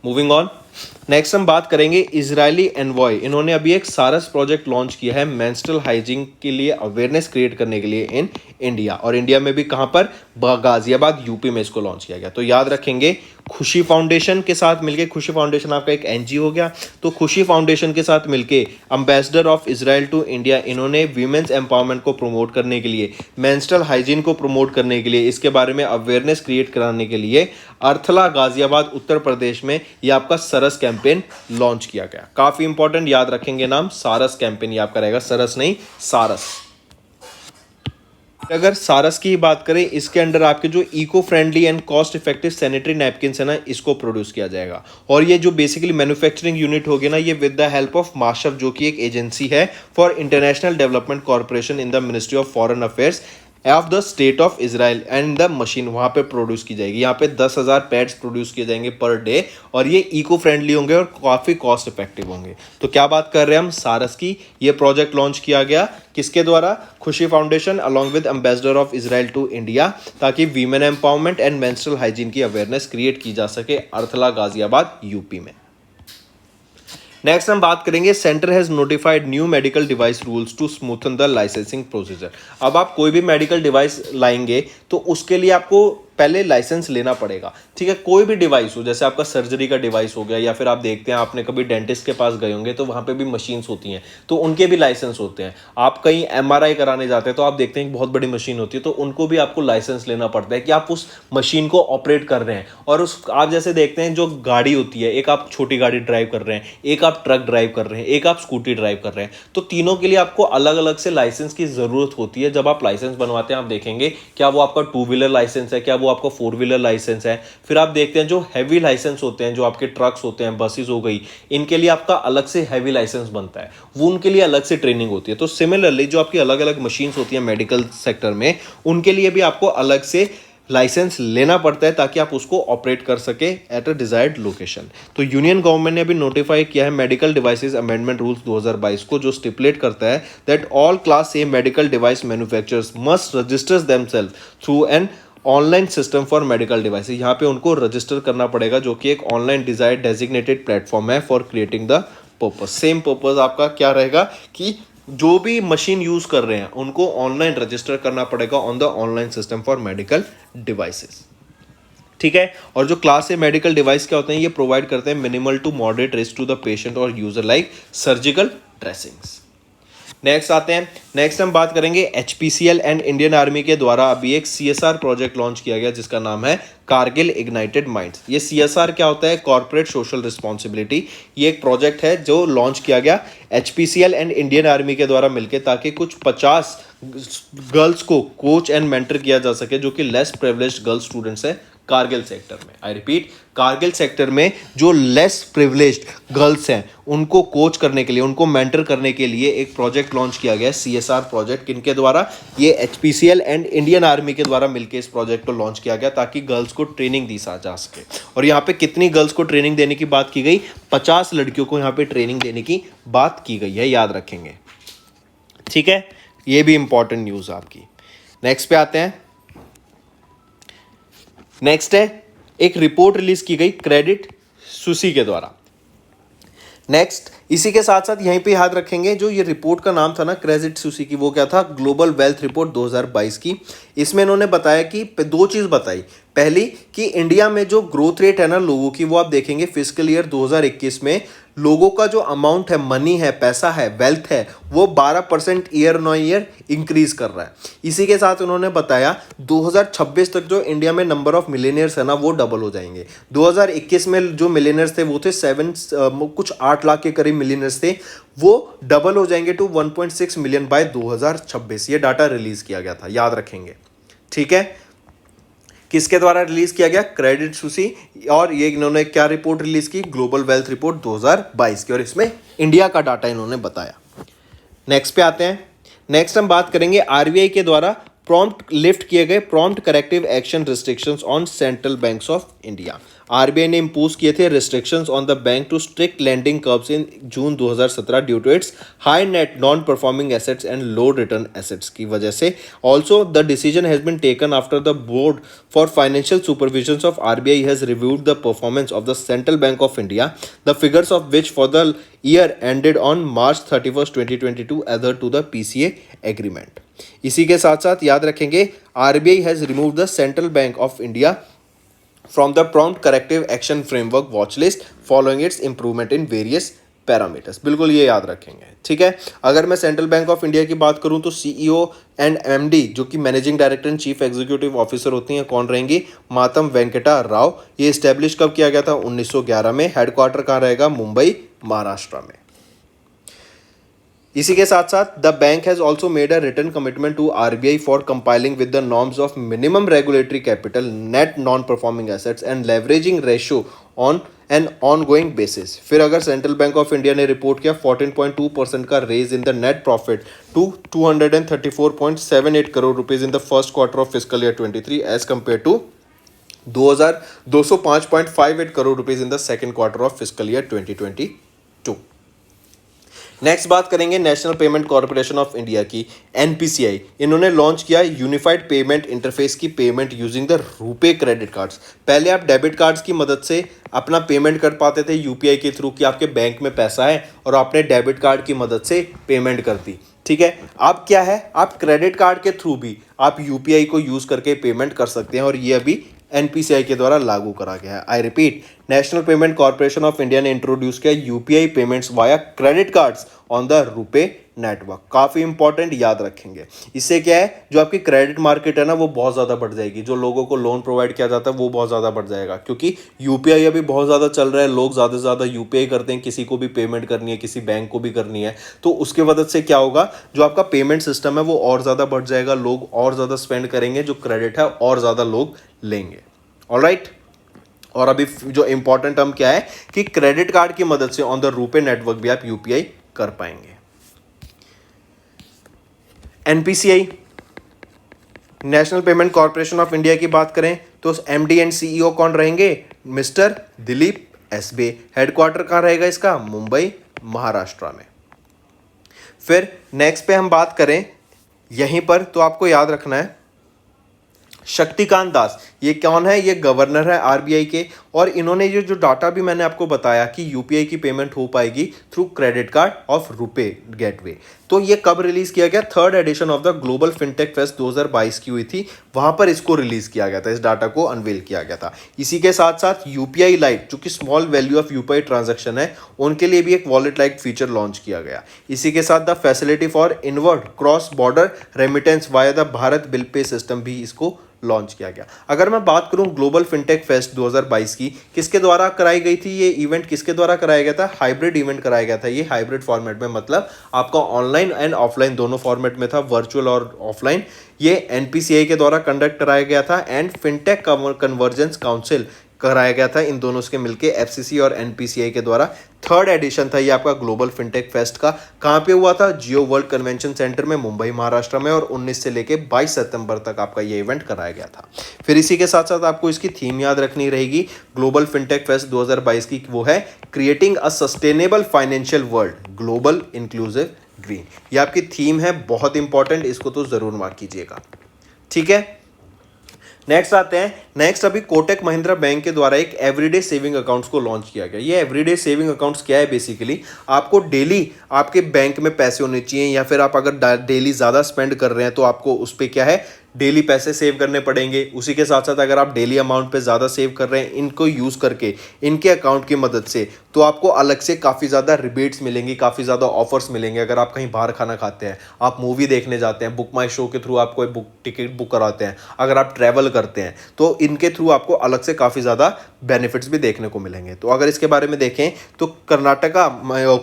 मूविंग ऑन, नेक्स्ट हम बात करेंगे इजरायली एनवॉय। इन्होंने अभी एक सारस प्रोजेक्ट लॉन्च किया है मेंस्ट्रुअल हाइजीन के लिए अवेयरनेस क्रिएट करने के लिए इन इंडिया। और इंडिया में भी कहां पर? गाजियाबाद यूपी में इसको लॉन्च किया गया। तो याद रखेंगे खुशी फाउंडेशन के साथ मिलके, खुशी फाउंडेशन आपका एक एनजीओ हो गया, तो खुशी फाउंडेशन के साथ मिलके ambassador of Israel to India, इन्होंने वीमेंस एम्पावरमेंट को प्रमोट करने के लिए, मेंस्ट्रुअल हाइजीन को प्रमोट करने के लिए, इसके बारे में अवेयरनेस क्रिएट कराने के लिए अर्थला गाजियाबाद उत्तर प्रदेश में ये आपका सरस कैंपेन लॉन्च किया गया। काफी इंपॉर्टेंट, याद रखेंगे नाम, सारस कैंपेन ये आपका रहेगा, सरस नहीं सारस। अगर सारस की बात करें, इसके अंडर आपके जो eco friendly and cost effective sanitary napkin है ना, इसको प्रोड्यूस किया जाएगा। और ये जो बेसिकली मैन्युफैक्चरिंग यूनिट होगी ना, ये विद द हेल्प ऑफ माशरफ, जो कि एक एजेंसी है for international development corporation in the ministry of foreign affairs of the state of Israel, and the machine वहाँ पे प्रोड्यूस की जाएगी। यहाँ पे 10,000 पैड्स प्रोड्यूस किए जाएंगे पर डे, और ये इको फ्रेंडली होंगे और काफ़ी कॉस्ट इफेक्टिव होंगे। तो क्या बात कर रहे हैं हम? सारस की। ये प्रोजेक्ट लॉन्च किया गया किसके द्वारा? Khushi foundation along with ambassador of Israel to India, ताकि women empowerment and menstrual hygiene की अवेयरनेस क्रिएट की जा सके अर्थला गाजियाबाद यूपी में। नेक्स्ट हम बात करेंगे, centre has notified new medical device rules to smoothen the licensing procedure. अब आप कोई भी मेडिकल डिवाइस लाएंगे तो उसके लिए आपको पहले लाइसेंस लेना पड़ेगा। ठीक है, कोई भी डिवाइस हो, जैसे आपका सर्जरी का डिवाइस हो गया, या फिर आप देखते हैं आपने कभी डेंटिस्ट के पास गए होंगे तो वहाँ पे भी मशीन्स होती हैं, तो उनके भी लाइसेंस होते हैं। आप कहीं एमआरआई कराने जाते हैं तो आप देखते हैं कि बहुत बड़ी मशीन होती है, तो उनको भी आपको लाइसेंस लेना पड़ता है कि आप उस मशीन को ऑपरेट कर रहे हैं। और उस आप जैसे देखते हैं जो गाड़ी होती है, एक आप छोटी गाड़ी ड्राइव कर रहे हैं, एक आप ट्रक ड्राइव कर रहे हैं, एक आप स्कूटी ड्राइव कर रहे हैं, तो तीनों के लिए आपको अलग अलग से लाइसेंस की जरूरत होती है। जब आप लाइसेंस बनवाते हैं आप देखेंगे क्या वो आपका 2 व्हीलर लाइसेंस है, क्या वो आपका 4 व्हीलर लाइसेंस है। फिर आप देखते हैं जो हैवी लाइसेंस होते हैं, जो आपके ट्रक्स होते हैं, बसेस हो गई, इनके लिए आपका अलग से हैवी लाइसेंस बनता है, वो उनके लिए अलग से ट्रेनिंग होती है। तो सिमिलरली जो आपकी अलग अलग मशीन्स होती हैं मेडिकल सेक्टर में, उनके लिए भी आपको अलग से लाइसेंस लेना पड़ता है ताकि आप उसको ऑपरेट कर सके एट अ डिजायर्ड लोकेशन। तो यूनियन गवर्नमेंट ने अभी नोटिफाई किया है मेडिकल डिवाइसेस अमेंडमेंट रूल्स 2022 को, जो स्टिपुलेट करता है that all class A medical device manufacturers must register themselves through an online system for medical devices. यहाँ पे उनको रजिस्टर करना पड़ेगा, जो कि एक ऑनलाइन डिजायर डेजिग्नेटेड प्लेटफॉर्म है for creating the purpose. Same purpose आपका क्या रहेगा कि जो भी मशीन यूज कर रहे हैं उनको ऑनलाइन रजिस्टर करना पड़ेगा on the online system for medical devices. ठीक है, और जो क्लास ए मेडिकल डिवाइस क्या होते हैं, ये प्रोवाइड करते हैं minimal to moderate risk to the patient और user like surgical dressings. Next आते हैं, नेक्स्ट हम बात करेंगे एचपीसीएल एंड इंडियन आर्मी के द्वारा अभी एक सीएसआर प्रोजेक्ट लॉन्च किया गया जिसका नाम है कारगिल इग्नाइटेड माइंड्स। ये सीएसआर क्या होता है? Corporate social responsibility. ये एक प्रोजेक्ट है जो लॉन्च किया गया एचपीसीएल एंड इंडियन आर्मी के द्वारा मिलकर, ताकि कुछ 50 गर्ल्स को कोच एंड मेंटर किया जा सके जो कि लेस प्रिविलेज्ड गर्ल स्टूडेंट्स है कारगिल सेक्टर में। आई रिपीट, कारगिल सेक्टर में जो लेस प्रिविलेज्ड गर्ल्स हैं उनको कोच करने के लिए, उनको मेंटर करने के लिए एक प्रोजेक्ट लॉन्च किया गया है, सीएसआर प्रोजेक्ट। किनके द्वारा? ये एचपीसीएल एंड इंडियन आर्मी के द्वारा मिलकर इस प्रोजेक्ट को लॉन्च किया गया ताकि गर्ल्स को ट्रेनिंग दी जा सके। और यहाँ पे कितनी गर्ल्स को ट्रेनिंग देने की बात की गई? 50 लड़कियों को यहाँ पे ट्रेनिंग देने की बात की गई है, याद रखेंगे। ठीक है, ये भी इंपॉर्टेंट न्यूज आपकी। नेक्स्ट पे आते हैं। नेक्स्ट है एक रिपोर्ट रिलीज की गई क्रेडिट सुसी के द्वारा। नेक्स्ट इसी के साथ साथ यहीं पे याद रखेंगे जो ये रिपोर्ट का नाम था ना क्रेडिट सुसी की, वो क्या था, ग्लोबल वेल्थ रिपोर्ट 2022 की। इसमें इन्होंने बताया कि दो चीज़ बताई। पहली कि इंडिया में जो ग्रोथ रेट है ना लोगों की, वो आप देखेंगे फिस्कल ईयर 2021 में लोगों का जो अमाउंट है, मनी है, पैसा है, वेल्थ है, वो 12% ईयर ऑन ईयर इंक्रीज कर रहा है। इसी के साथ उन्होंने बताया 2026 तक जो इंडिया में नंबर ऑफ मिलेनियर्स है ना वो डबल हो जाएंगे। 2021 में जो मिलेनियर्स थे वो थे कुछ 8 लाख के करीब मिलेनियर्स थे, वो डबल हो जाएंगे टू 1.6 मिलियन बाय 2026। ये डाटा रिलीज किया गया था, याद रखेंगे। ठीक है, किसके द्वारा रिलीज किया गया, क्रेडिट सुसी। और ये इन्होंने क्या रिपोर्ट रिलीज की, ग्लोबल वेल्थ रिपोर्ट 2022 की, और इसमें इंडिया का डाटा इन्होंने बताया। नेक्स्ट पे आते हैं। नेक्स्ट हम बात करेंगे आरबीआई के द्वारा प्रॉम्प्ट लिफ्ट किए गए prompt corrective action restrictions on Central Bank of India. RBI ने इंपोज किए थे restrictions on the bank to strict lending curbs in June 2017 due to its high net non performing assets and low return assets की वजह से। Also the decision has been taken after the Board for Financial Supervision of RBI has reviewed the performance of the Central Bank of India, the figures of which for the year ended on March 31st 2022 adhere to the PCA agreement। इसी के साथ साथ याद रखेंगे RBI has removed the Central Bank of India from the prompt corrective action framework watch list following its improvement in various parameters. बिल्कुल ये याद रखेंगे। ठीक है, अगर मैं सेंट्रल बैंक ऑफ इंडिया की बात करूं तो सीईओ एंड एमडी जो कि managing director and chief executive officer होती हैं, कौन रहेंगी, मातम वेंकटा राव। ये स्टैब्लिश कब किया गया था, 1911 में। हेडक्वार्टर कहाँ रहेगा, मुंबई महाराष्ट्र में। इसी के साथ साथ the bank has also made a written commitment to RBI for compiling with the norms of minimum regulatory capital, net non performing assets and leveraging ratio on an ongoing basis. फिर अगर Central Bank of India ने report किया 14.2% का raise in the net profit to 234.78 crore rupees in the first quarter of fiscal year 23 as compare to 2,205.58 crore rupees in the second quarter of fiscal year 2022। Next बात करेंगे national payment corporation of India की, NPCI. इन्होंने launch किया unified payment interface की payment using the RuPay credit cards. पहले आप debit cards की मदद से अपना पेमेंट कर पाते थे यूपीआई के थ्रू, कि आपके बैंक में पैसा है और आपने डेबिट कार्ड की मदद से पेमेंट कर दी। ठीक है, अब क्या है, आप क्रेडिट कार्ड के थ्रू भी आप यूपीआई को यूज करके पेमेंट कर सकते हैं, और ये अभी एनपीसीआई के द्वारा लागू करा गया है। I repeat, national payment corporation of India ने इंट्रोड्यूस किया UPI payments via credit cards on the RuPay network. काफ़ी इंपॉर्टेंट, याद रखेंगे। इससे क्या है, जो आपकी क्रेडिट मार्केट है ना वो बहुत ज़्यादा बढ़ जाएगी। जो लोगों को लोन प्रोवाइड किया जाता है वो बहुत ज़्यादा बढ़ जाएगा, क्योंकि यूपीआई अभी बहुत ज़्यादा चल रहा है। लोग ज़्यादा से ज़्यादा यूपीआई करते हैं, किसी को भी पेमेंट करनी है, किसी बैंक को भी करनी है, तो उसके वजह से क्या होगा, जो आपका पेमेंट सिस्टम है वो और ज़्यादा बढ़ जाएगा, लोग और ज़्यादा स्पेंड करेंगे, जो क्रेडिट है और ज़्यादा लोग लेंगे। ऑलराइट, और अभी जो इंपॉर्टेंट टर्म क्या है कि क्रेडिट कार्ड की मदद से ऑन द रुपे नेटवर्क भी आप यूपीआई कर पाएंगे। NPCI, national payment corporation of India की बात करें तो एमडी एंड सीईओ कौन रहेंगे, मिस्टर दिलीप एसबे। हेडक्वार्टर कहाँ रहेगा इसका, मुंबई महाराष्ट्र में। फिर नेक्स्ट पे हम बात करें यहीं पर, तो आपको याद रखना है शक्तिकांत दास, ये कौन है, ये गवर्नर है आरबीआई के, और इन्होंने ये जो डाटा भी मैंने आपको बताया कि यूपीआई की पेमेंट हो पाएगी through credit card of RuPay gateway, तो ये कब रिलीज किया गया, third edition of the global fintech fest 2022 की हुई थी, वहां पर इसको रिलीज किया गया था, इस डाटा को अनवेल किया गया था। इसी के साथ साथ यूपीआई लाइट, जो कि small value of UPI transaction है, उनके लिए भी एक वॉलेट लाइट फीचर लॉन्च किया गया। इसी के साथ the facility for inward cross border remittance via the Bharat bill pay system भी इसको लॉन्च किया गया। अगर मैं बात करूं ग्लोबल फिनटेक फेस्ट 2022 की, किसके द्वारा कराई गई थी, ये इवेंट किसके द्वारा कराया गया था, हाइब्रिड इवेंट कराया गया था। ये हाइब्रिड फॉर्मेट में, मतलब आपका ऑनलाइन एंड ऑफलाइन दोनों फॉर्मेट में था, वर्चुअल और ऑफलाइन। ये एनपीसीआई के द्वारा कंडक्ट कराया गया था एंड फिनटेक कन्वर्जेंस काउंसिल कराया गया था, इन दोनों के मिलके एफसीसी और एनपीसीआई के द्वारा। थर्ड एडिशन था ये आपका ग्लोबल फिनटेक फेस्ट का। कहाँ पे हुआ था, जियो वर्ल्ड कन्वेंशन सेंटर में, मुंबई महाराष्ट्र में, और 19 से लेके 22 सितंबर तक आपका ये इवेंट कराया गया था। फिर इसी के साथ साथ आपको इसकी थीम याद रखनी रहेगी ग्लोबल फिनटेक फेस्ट 2022 की, वो है creating a sustainable financial world global inclusive green. ये आपकी थीम है, बहुत इंपॉर्टेंट, इसको तो जरूर मार्क कीजिएगा। ठीक है, नेक्स्ट आते हैं, नेक्स्ट अभी कोटक महिंद्रा बैंक के द्वारा एक एवरीडे सेविंग अकाउंट्स को लॉन्च किया गया। ये एवरीडे सेविंग अकाउंट्स क्या है? बेसिकली आपको डेली आपके बैंक में पैसे होने चाहिए, या फिर आप अगर डेली ज़्यादा स्पेंड कर रहे हैं तो आपको उस पर क्या है, डेली पैसे सेव करने पड़ेंगे। उसी के साथ साथ अगर आप डेली अमाउंट पे ज़्यादा सेव कर रहे हैं इनको यूज़ करके, इनके अकाउंट की मदद से, तो आपको अलग से काफ़ी ज़्यादा रिबेट्स मिलेंगी, काफ़ी ज़्यादा ऑफर्स मिलेंगे। अगर आप कहीं बाहर खाना खाते हैं, आप मूवी देखने जाते हैं, बुक माई शो के थ्रू आप कोई टिकट बुक कराते हैं, अगर आप ट्रैवल करते हैं, तो इनके थ्रू आपको अलग से काफ़ी ज़्यादा बेनिफिट्स भी देखने को मिलेंगे। तो अगर इसके बारे में देखें तो कर्नाटका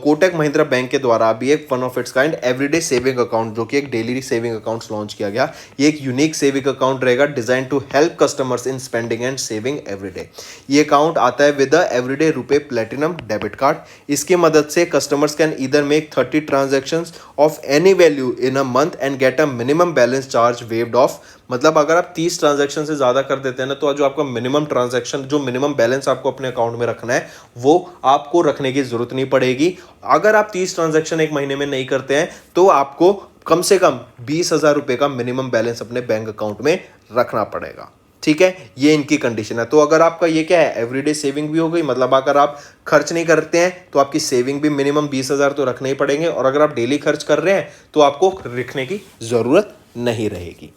कोटक महिंद्रा बैंक के द्वारा अभी एक one of its kind everyday saving account, जो कि एक डेली सेविंग अकाउंट लॉन्च किया गया। ये एक यूनिक सेविंग अकाउंट रहेगा design to help customers in spending and saving everyday. ये अकाउंट आता है विद द एवरीडे रुपए प्लेटिनम डेबिट कार्ड। इसकी मदद से customers can either make 30 transactions of any value in a month and get a minimum balance charge waived off. मतलब अगर आप 30 ट्रांजैक्शन से ज़्यादा कर देते हैं ना, तो जो आपका मिनिमम ट्रांजैक्शन, जो मिनिमम बैलेंस आपको अपने अकाउंट में रखना है, वो आपको रखने की जरूरत नहीं पड़ेगी। अगर आप 30 ट्रांजैक्शन एक महीने में नहीं करते हैं तो आपको कम से कम 20,000 रुपये का मिनिमम बैलेंस अपने बैंक अकाउंट में रखना पड़ेगा। ठीक है, ये इनकी कंडीशन है। तो अगर आपका ये क्या है, एवरीडे सेविंग भी हो गई, मतलब अगर आप खर्च नहीं करते हैं तो आपकी सेविंग भी मिनिमम 20,000 तो रखने ही पड़ेंगे, और अगर आप डेली खर्च कर रहे हैं तो आपको रखने की ज़रूरत नहीं रहेगी।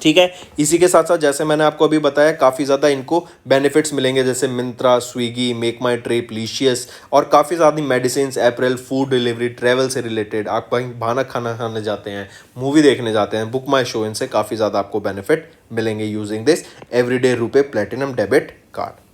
ठीक है, इसी के साथ साथ जैसे मैंने आपको अभी बताया, काफ़ी ज़्यादा इनको बेनिफिट्स मिलेंगे, जैसे मिंत्रा, स्विगी, मेक माई ट्रिप, लीशियस, और काफ़ी ज़्यादा मेडिसिन, अप्रैल, फूड डिलीवरी, ट्रैवल से रिलेटेड, आप कहीं बाहर खाना खाने जाते हैं, मूवी देखने जाते हैं, बुक माई शो, इनसे काफ़ी ज़्यादा आपको बेनिफिट मिलेंगे यूजिंग दिस एवरीडे रुपए प्लेटिनम डेबिट कार्ड।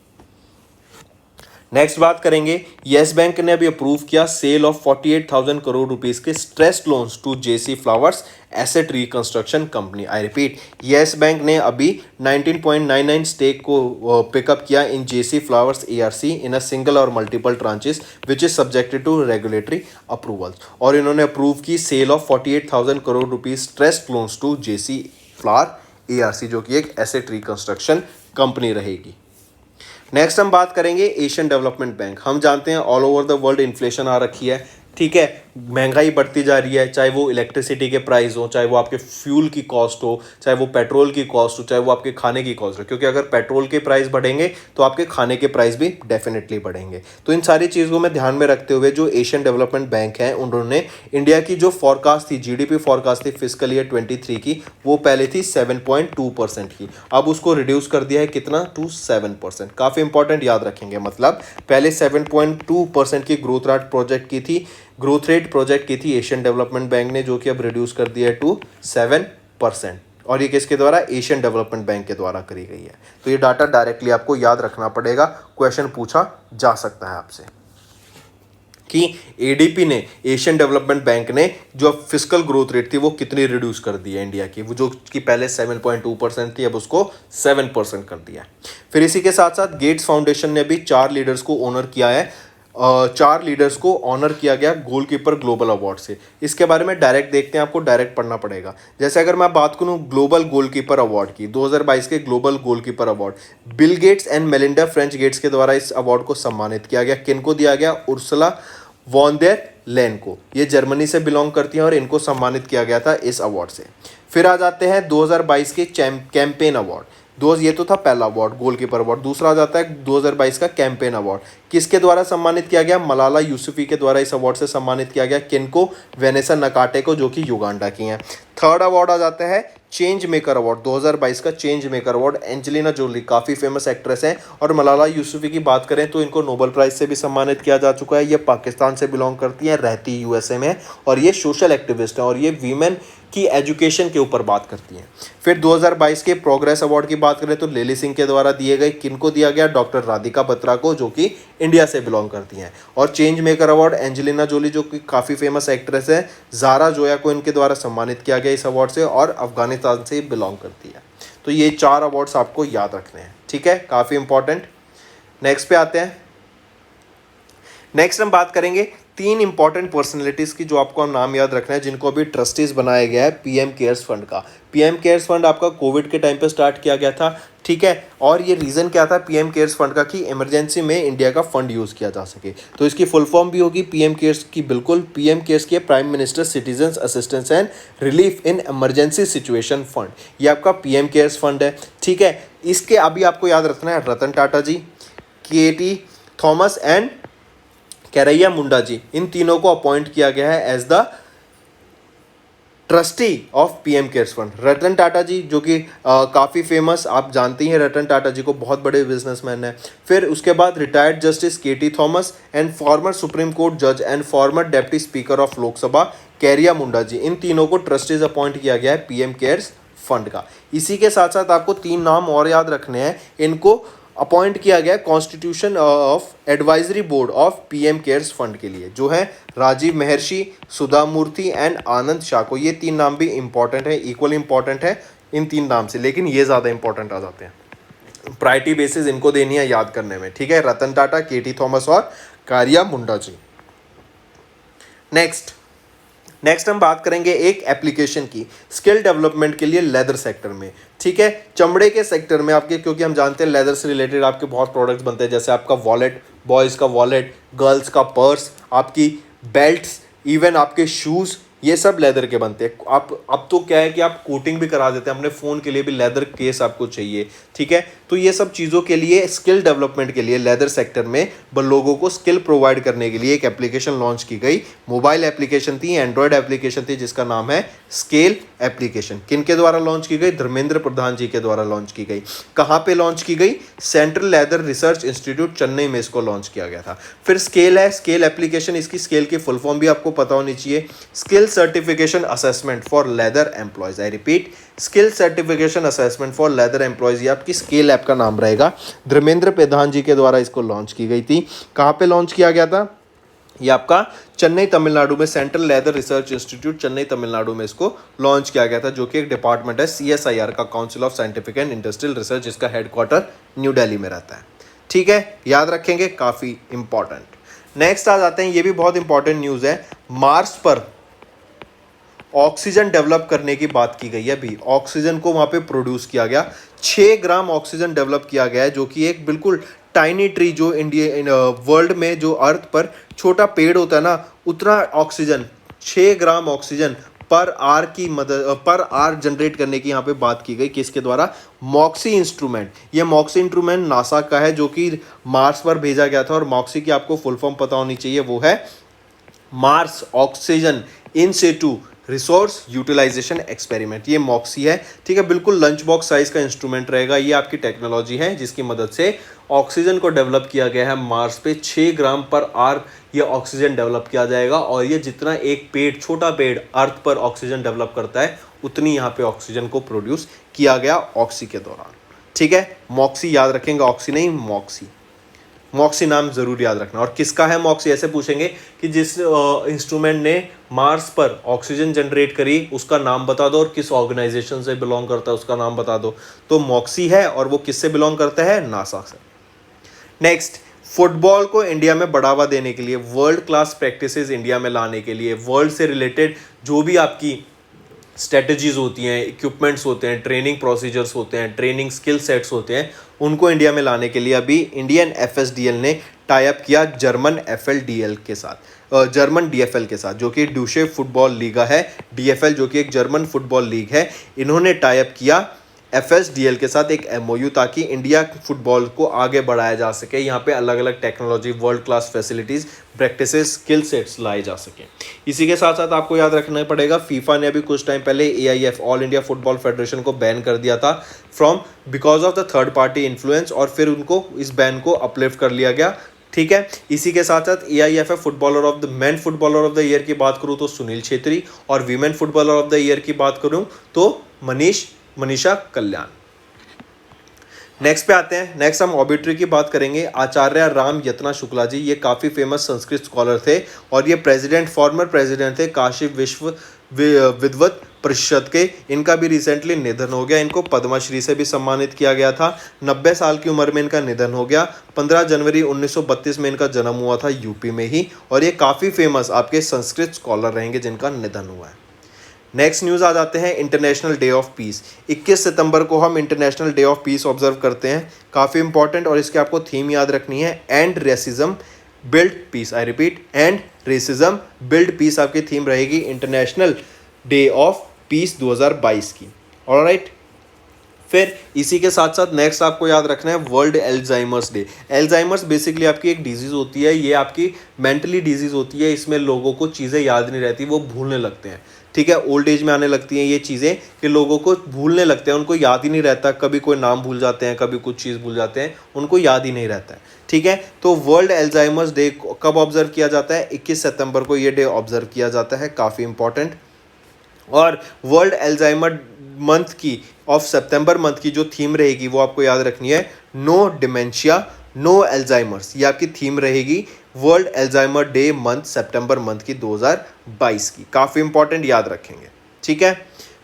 नेक्स्ट बात करेंगे, यस बैंक ने अभी अप्रूव किया सेल ऑफ 48,000 करोड़ रुपीस के stressed loans to J C Flowers asset reconstruction company. I repeat, yes bank ने अभी 19.99 स्टेक को पिकअप किया in J C Flowers ARC in a single और multiple tranches which is subjected to regulatory approvals. और इन्होंने approve की sale of 48,000 crore rupees stressed loans to J C Flower ARC, जो कि एक एसेट रिकंस्ट्रक्शन कंपनी रहेगी। नेक्स्ट हम बात करेंगे एशियन डेवलपमेंट बैंक। हम जानते हैं all over the world inflation आ रखी है, ठीक है, महंगाई बढ़ती जा रही है, चाहे वो इलेक्ट्रिसिटी के प्राइस हो, चाहे वो आपके फ्यूल की कॉस्ट हो, चाहे वो पेट्रोल की कॉस्ट हो, चाहे वो आपके खाने की कॉस्ट हो, क्योंकि अगर पेट्रोल के प्राइस बढ़ेंगे तो आपके खाने के प्राइस भी डेफिनेटली बढ़ेंगे। तो इन सारी चीज़ों में ध्यान में रखते हुए जो एशियन डेवलपमेंट बैंक है, उन्होंने इंडिया की जो फॉरकास्ट थी, जीडीपी फॉरकास्ट थी फिजिकल ईयर 23 की, वो पहले थी 7.2% की, अब उसको रिड्यूस कर दिया है कितना, टू 7%। काफ़ी इंपॉर्टेंट, याद रखेंगे, मतलब पहले 7.2% की ग्रोथ रेट प्रोजेक्ट की थी एशियन डेवलपमेंट बैंक ने, जो कि अब रिड्यूस कर दिया है टू 7%। और ये किसके द्वारा, एशियन डेवलपमेंट बैंक के द्वारा करी गई है। तो ये डाटा डायरेक्टली आपको याद रखना पड़ेगा, क्वेश्चन पूछा जा सकता है आपसे कि एडीपी ने, एशियन डेवलपमेंट बैंक ने जो फिस्कल ग्रोथ रेट थी वो कितनी रिड्यूस कर दी है इंडिया की, वो जो कि पहले 7.2% थी, अब उसको 7% कर दिया है। फिर इसी के साथ साथ गेट्स फाउंडेशन ने भी 4 लीडर्स को ऑनर किया है, 4 लीडर्स को ऑनर किया गया गोलकीपर ग्लोबल अवार्ड से। इसके बारे में डायरेक्ट देखते हैं, आपको डायरेक्ट पढ़ना पड़ेगा। जैसे अगर मैं बात करूं ग्लोबल गोलकीपर अवार्ड की, 2022 के global goalkeeper award Bill Gates and Melinda French Gates के द्वारा इस अवार्ड को सम्मानित किया गया। किनको दिया गया, उर्सुला वॉन देर लेन को, ये जर्मनी से बिलोंग करती हैं और इनको सम्मानित किया गया था इस अवार्ड से। फिर आ जाते हैं 2022 के कैंपेन अवार्ड। ये तो था पहला अवार्ड, गोलकीपर अवार्ड। दूसरा आ जाता है 2022 का कैंपेन अवार्ड, किसके द्वारा सम्मानित किया गया, मलाला यूसुफी के द्वारा इस अवार्ड से सम्मानित किया गया। किनको, वेनेसा नकाटे को, जो कि युगांडा की हैं। थर्ड अवार्ड आ जाता है चेंज मेकर अवार्ड, 2022 का change maker award. Angelina Jolie काफ़ी फेमस एक्ट्रेस हैं, और मलाला यूसुफी की बात करें तो इनको नोबेल प्राइज से भी सम्मानित किया जा चुका है। ये पाकिस्तान से बिलोंग करती हैं, रहती यूएसए में, और ये सोशल एक्टिविस्ट हैं, और ये वीमेन की एजुकेशन के ऊपर बात करती हैं। फिर 2022 के प्रोग्रेस अवार्ड की बात करें तो लेली सिंह के द्वारा दिए गए, किनको दिया गया, डॉक्टर राधिका बत्रा को, जो कि इंडिया से बिलोंग करती हैं। और change maker award Angelina Jolie, जो कि काफ़ी फेमस एक्ट्रेस है, ज़ारा जोया को इनके द्वारा सम्मानित किया गया इस अवार्ड से, और अफगानिस्तान से बिलोंग करती है। तो ये 4 अवार्ड्स आपको याद रखने हैं, ठीक है, काफ़ी इंपॉर्टेंट। नेक्स्ट पे आते हैं। नेक्स्ट हम बात करेंगे तीन इंपॉर्टेंट पर्सनैलिटीज़ की जो आपको नाम याद रखना है, जिनको अभी ट्रस्टीज बनाया गया है पीएम केयर्स फंड का। पीएम केयर्स फंड आपका कोविड के टाइम पे स्टार्ट किया गया था, ठीक है। और ये रीज़न क्या था पीएम केयर्स फंड का, कि इमरजेंसी में इंडिया का फंड यूज़ किया जा सके। तो इसकी फुल फॉर्म भी होगी पीएम केयर्स की, बिल्कुल। पीएम केयर्स की prime minister citizens assistance and relief in emergency situation fund, ये आपका पीएम केयर्स फंड है, ठीक है। इसके अभी आपको याद रखना है Ratan Tata ji, K T. Thomas and Kariya Munda ji, इन तीनों को अपॉइंट किया गया है as the trustee of PM cares fund. Ratan Tata ji जो कि काफ़ी फेमस, आप जानते हैं रतन टाटा जी को, बहुत बड़े बिजनेसमैन हैं। फिर उसके बाद retired justice K T. Thomas and former supreme court जज and former deputy speaker of Lok Sabha Kariya Munda ji, इन तीनों को ट्रस्टीज अपॉइंट किया गया है पीएम केयर्स फंड का। इसी के साथ साथ आपको तीन नाम और याद रखने हैं, इनको अपॉइंट किया गया constitution of advisory board of PM cares fund के लिए, जो है राजीव महर्षि, सुधा मूर्ति एंड आनंद शाको। ये तीन नाम भी इंपॉर्टेंट है, इक्वल इंपॉर्टेंट है इन तीन नाम से, लेकिन ये ज़्यादा इंपॉर्टेंट आ जाते हैं। प्रायोरिटी बेसिस इनको देनी है याद करने में, ठीक है। रतन टाटा, के.टी. थॉमस और कारिया मुंडा जी। नेक्स्ट हम बात करेंगे एक एप्लीकेशन की स्किल डेवलपमेंट के लिए लेदर सेक्टर में, ठीक है। चमड़े के सेक्टर में आपके, क्योंकि हम जानते हैं लेदर से रिलेटेड आपके बहुत प्रोडक्ट्स बनते हैं, जैसे आपका वॉलेट, बॉयज़ का वॉलेट, गर्ल्स का पर्स, आपकी बेल्ट्स, इवन आपके शूज़, ये सब लेदर के बनते हैं। आप अब तो क्या है कि आप कोटिंग भी करा देते हैं, अपने फ़ोन के लिए भी लेदर केस आपको चाहिए, ठीक है। तो ये सब चीज़ों के लिए स्किल डेवलपमेंट के लिए लेदर सेक्टर में लोगों को स्किल प्रोवाइड करने के लिए एक एप्लीकेशन लॉन्च की गई। मोबाइल एप्लीकेशन थी, एंड्रॉयड एप्लीकेशन थी, जिसका नाम है स्केल एप्लीकेशन। किन के द्वारा लॉन्च की गई? धर्मेंद्र प्रधान जी के द्वारा लॉन्च की गई। कहाँ पे लॉन्च की गई? Central leather research institute Chennai में इसको लॉन्च किया गया था। फिर स्केल है, स्केल एप्लीकेशन, इसकी स्केल की फुल फॉर्म भी आपको पता होनी चाहिए, skill certification assessment for leather employees. I repeat, skill certification assessment for leather employees, ये आपकी स्केल ऐप का नाम रहेगा। धर्मेंद्र प्रधान जी के द्वारा इसको लॉन्च की गई थी। कहाँ पे लॉन्च किया गया था? ये आपका चेन्नई तमिलनाडु में, central leather research institute Chennai Tamil Nadu में इसको लॉन्च किया गया था, जो कि एक डिपार्टमेंट है CSIR का, council of scientific and industrial research, जिसका हेडक्वार्टर न्यू दिल्ली में रहता है, ठीक है। याद रखेंगे, काफ़ी इंपॉर्टेंट। नेक्स्ट आ जाते हैं, ये भी बहुत इंपॉर्टेंट न्यूज़ है। मार्स पर ऑक्सीजन डेवलप करने की बात की गई है। अभी ऑक्सीजन को वहाँ पे प्रोड्यूस किया गया, 6 ग्राम ऑक्सीजन डेवलप किया गया है, जो कि एक बिल्कुल टाइनी ट्री, जो इंडिया वर्ल्ड में जो अर्थ पर छोटा पेड़ होता है ना, उतना ऑक्सीजन, 6 ग्राम ऑक्सीजन पर आर की मदद, पर आर जनरेट करने की यहाँ पे बात की गई। किसके द्वारा? Moxie instrument. ये मॉक्सी इंस्ट्रूमेंट नासा का है, जो कि मार्स पर भेजा गया था। और मॉक्सी की आपको फुल फॉर्म पता होनी चाहिए, वो है Mars oxygen in situ resource utilisation experiment. ये मॉक्सी है, ठीक है। बिल्कुल लंच बॉक्स साइज का इंस्ट्रूमेंट रहेगा। ये आपकी टेक्नोलॉजी है, जिसकी मदद से ऑक्सीजन को डेवलप किया गया है। मार्स पे 6 ग्राम पर आर ये ऑक्सीजन डेवलप किया जाएगा। और ये जितना एक पेड़, छोटा पेड़ अर्थ पर ऑक्सीजन डेवलप करता है, उतनी यहाँ पे ऑक्सीजन को प्रोड्यूस किया गया ऑक्सी के दौरान, ठीक है। मॉक्सी याद रखेंगे, ऑक्सी नहीं, मॉक्सी। मॉक्सी नाम जरूर याद रखना। और किसका है मॉक्सी? ऐसे पूछेंगे कि जिस इंस्ट्रूमेंट ने मार्स पर ऑक्सीजन जनरेट करी, उसका नाम बता दो, और किस ऑर्गेनाइजेशन से बिलोंग करता है उसका नाम बता दो। तो मॉक्सी है, और वो किससे बिलोंग करता है? नासा से। नेक्स्ट, फुटबॉल को इंडिया में बढ़ावा देने के लिए, वर्ल्ड क्लास प्रैक्टिसेस इंडिया में लाने के लिए, वर्ल्ड से रिलेटेड जो भी आपकी स्ट्रेटजीज होती हैं, इक्विपमेंट्स होते हैं, ट्रेनिंग प्रोसीजर्स होते हैं, ट्रेनिंग स्किल सेट्स होते हैं, उनको इंडिया में लाने के लिए अभी इंडियन FSDL ने टाई अप किया जर्मन FLDL के साथ, जर्मन DFL के साथ, जो कि ड्यूशे फुटबॉल लीगा है। DFL जो कि एक जर्मन फुटबॉल लीग है, इन्होंने टाई अप किया FSDL के साथ एक MOU, ताकि इंडिया फुटबॉल को आगे बढ़ाया जा सके। यहाँ पे अलग अलग technology, world class facilities, practices, skill sets लाए जा सके। इसी के साथ साथ आपको याद रखना पड़ेगा, फीफा ने अभी कुछ टाइम पहले AIF, all India football federation को बैन कर दिया था from because of the third party influence, और फिर उनको इस बैन को अपलिफ्ट कर लिया गया, ठीक है। इसी के साथ साथ AIFF footballer of the man footballer of the year की बात करूँ तो सुनील छेत्री, और women footballer of the year की बात करूँ तो मनीषा कल्याण। नेक्स्ट पे आते हैं। नेक्स्ट हम ऑबिट्री की बात करेंगे। आचार्य राम यतना शुक्ला जी, ये काफ़ी फेमस संस्कृत स्कॉलर थे, और ये फॉर्मर प्रेसिडेंट थे काशी विश्व विद्वत प्रतिशत के। इनका भी रिसेंटली निधन हो गया। इनको पद्मश्री से भी सम्मानित किया गया था। 90 साल की उम्र में इनका निधन हो गया। 15 जनवरी 1932 में इनका जन्म हुआ था यूपी में ही, और ये काफ़ी फेमस आपके संस्कृत स्कॉलर रहेंगे जिनका निधन हुआ है। नेक्स्ट न्यूज़ आ जाते हैं इंटरनेशनल डे ऑफ पीस। 21 सितंबर को हम international Day of piece observe करते हैं, काफ़ी इंपॉर्टेंट, और इसके आपको थीम याद रखनी है, end racism build peace. I repeat, end racism build peace आपकी थीम रहेगी इंटरनेशनल डे ऑफ पीस 2022 की। ऑलराइट, फिर इसी के साथ साथ नेक्स्ट आपको याद रखना है world Alzheimer's day. Alzheimer's basically आपकी एक डिजीज़ होती है, ये आपकी मेंटली डिजीज़ होती है। इसमें लोगों को चीज़ें याद नहीं रहती, वो भूलने लगते हैं। ठीक है, ओल्ड एज में आने लगती हैं ये चीज़ें कि लोगों को भूलने लगते हैं, उनको याद ही नहीं रहता, कभी कोई नाम भूल जाते हैं, कभी कुछ चीज़ भूल जाते हैं, उनको याद ही नहीं रहता है। ठीक है, तो वर्ल्ड एल्जाइमर्स डे कब ऑब्जर्व किया जाता है? 21 सितंबर को ये डे ऑब्जर्व किया जाता है, काफ़ी इंपॉर्टेंट। और वर्ल्ड एल्जाइमर मंथ की ऑफ सितंबर मंथ की जो थीम रहेगी वो आपको याद रखनी है, नो डिमेंशिया नो एल्जाइमर्स। ये आपकी थीम रहेगी वर्ल्ड एल्जाइमर डे मंथ सितंबर मंथ की 2022 की, काफ़ी इंपॉर्टेंट, याद रखेंगे। ठीक है,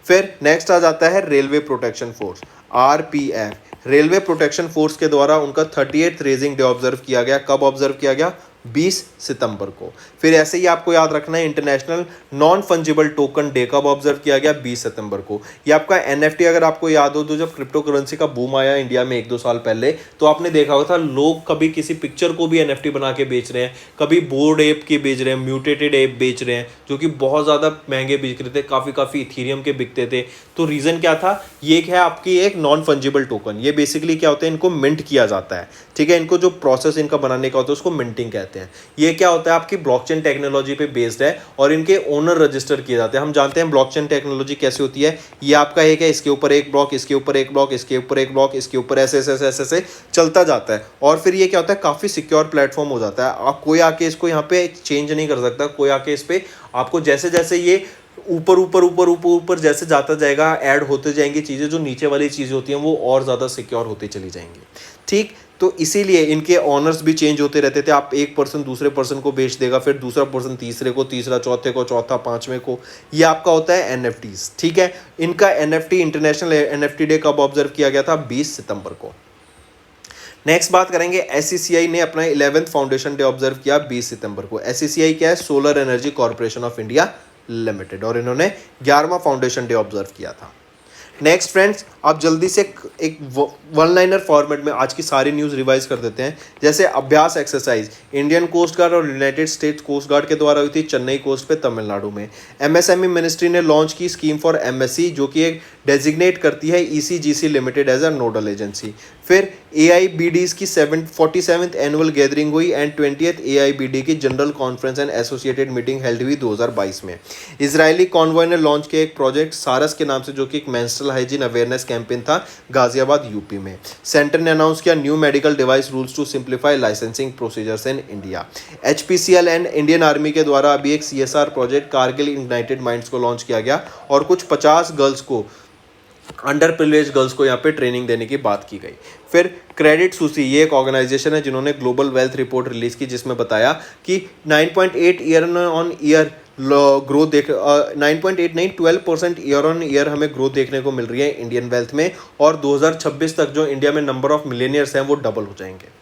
फिर नेक्स्ट आ जाता है railway protection force, RPF। Railway protection force के द्वारा उनका 38th रेजिंग डे ऑब्जर्व किया गया। कब ऑब्जर्व किया गया? 20 सितंबर को। फिर ऐसे ही आपको याद रखना है international non fungible token day कब ऑब्जर्व किया गया? 20 सितंबर को। ये आपका NFT, अगर आपको याद हो तो जब क्रिप्टो करेंसी का बूम आया इंडिया में 1-2 साल पहले, तो आपने देखा होगा था लोग कभी किसी पिक्चर को भी NFT बना के बेच रहे हैं, कभी बोर्ड एप के बेच रहे हैं, म्यूटेटेड एप बेच रहे हैं, जो कि बहुत ज़्यादा महंगे बिक रहे थे, काफ़ी इथीरियम के बिकते थे। तो रीज़न क्या था? ये है आपकी एक नॉन फंजिबल टोकन। ये बेसिकली क्या होता है, इनको मिंट किया जाता है। ठीक है, इनको जो प्रोसेस इनका बनाने का होता है उसको मिंटिंग कहते हैं। ये क्या होता है, आपकी ब्लॉकचेन टेक्नोलॉजी पे बेस्ड है, और इनके ओनर रजिस्टर किए जाते हैं। हम जानते हैं ब्लॉकचेन टेक्नोलॉजी कैसे होती है, ये आपका एक है, इसके ऊपर एक ब्लॉक, इसके ऊपर एक ब्लॉक, इसके ऊपर एक ब्लॉक, इसके ऊपर ऐसे चलता जाता है, और फिर ये क्या होता है, काफ़ी सिक्योर प्लेटफॉर्म हो जाता है। आप कोई आके इसको यहाँ पे चेंज नहीं कर सकता, कोई आके इस पर आपको जैसे जैसे ये ऊपर जैसे जाता जाएगा, ऐड होते जाएंगी चीज़ें, जो नीचे वाली चीज़ें होती हैं वो और ज़्यादा सिक्योर होती चली जाएंगी। ठीक, तो इसीलिए इनके ऑनर्स भी चेंज होते रहते थे। आप एक पर्सन दूसरे पर्सन को बेच देगा, फिर दूसरा पर्सन तीसरे को, तीसरा चौथे को, चौथा पांचवें को। ये आपका होता है NFTs। ठीक है, इनका NFT इंटरनेशनल NFT डे कब ऑब्जर्व किया गया था? 20 सितंबर को। नेक्स्ट बात करेंगे, SCCI ने अपना 11th फाउंडेशन डे ऑब्जर्व किया 20 सितंबर को। SCCI क्या है? Solar energy corporation of India limited, और इन्होंने 11वां फाउंडेशन डे ऑब्जर्व किया था। नेक्स्ट फ्रेंड्स, आप जल्दी से एक वन लाइनर फॉर्मेट में आज की सारी न्यूज़ रिवाइज कर देते हैं। जैसे अभ्यास एक्सरसाइज इंडियन कोस्ट गार्ड और यूनाइटेड स्टेट्स कोस्ट गार्ड के द्वारा हुई थी चेन्नई कोस्ट पे, तमिलनाडु में। MSME मिनिस्ट्री ने लॉन्च की स्कीम फॉर MSC, जो कि एक डेजिग्नेट करती है ECGC limited as a nodal agency. फिर AIBDs की 47th एनुअल गैदरिंग हुई, एंड 20th AIBD की general conference and associated meeting held हुई 2022 में। इजरायली कॉन्वॉय ने लॉन्च किया एक प्रोजेक्ट सारस के नाम से, जो कि एक मेंस्ट्रुअल हाइजीन अवेयरनेस कैंपेन था गाजियाबाद यूपी में। सेंटर ने अनाउंस किया new medical device rules to simplify licensing procedures in India. HPCL and Indian Army के द्वारा अभी एक CSR project Kargil ignited minds को लॉन्च किया गया, और कुछ 50 गर्ल्स को, अंडर प्रिविलेज गर्ल्स को यहाँ पे ट्रेनिंग देने की बात की गई। फिर क्रेडिट सूची, ये एक ऑर्गेनाइजेशन है जिन्होंने ग्लोबल वेल्थ रिपोर्ट रिलीज की, जिसमें बताया कि 9.8 ईयर ऑन ईयर ग्रोथ 9.8 नहीं 12% ईयर ऑन ईयर हमें ग्रोथ देखने को मिल रही है इंडियन वेल्थ में, और 2026 तक जो इंडिया में नंबर ऑफ मिलेनियर्स हैं वो डबल हो जाएंगे।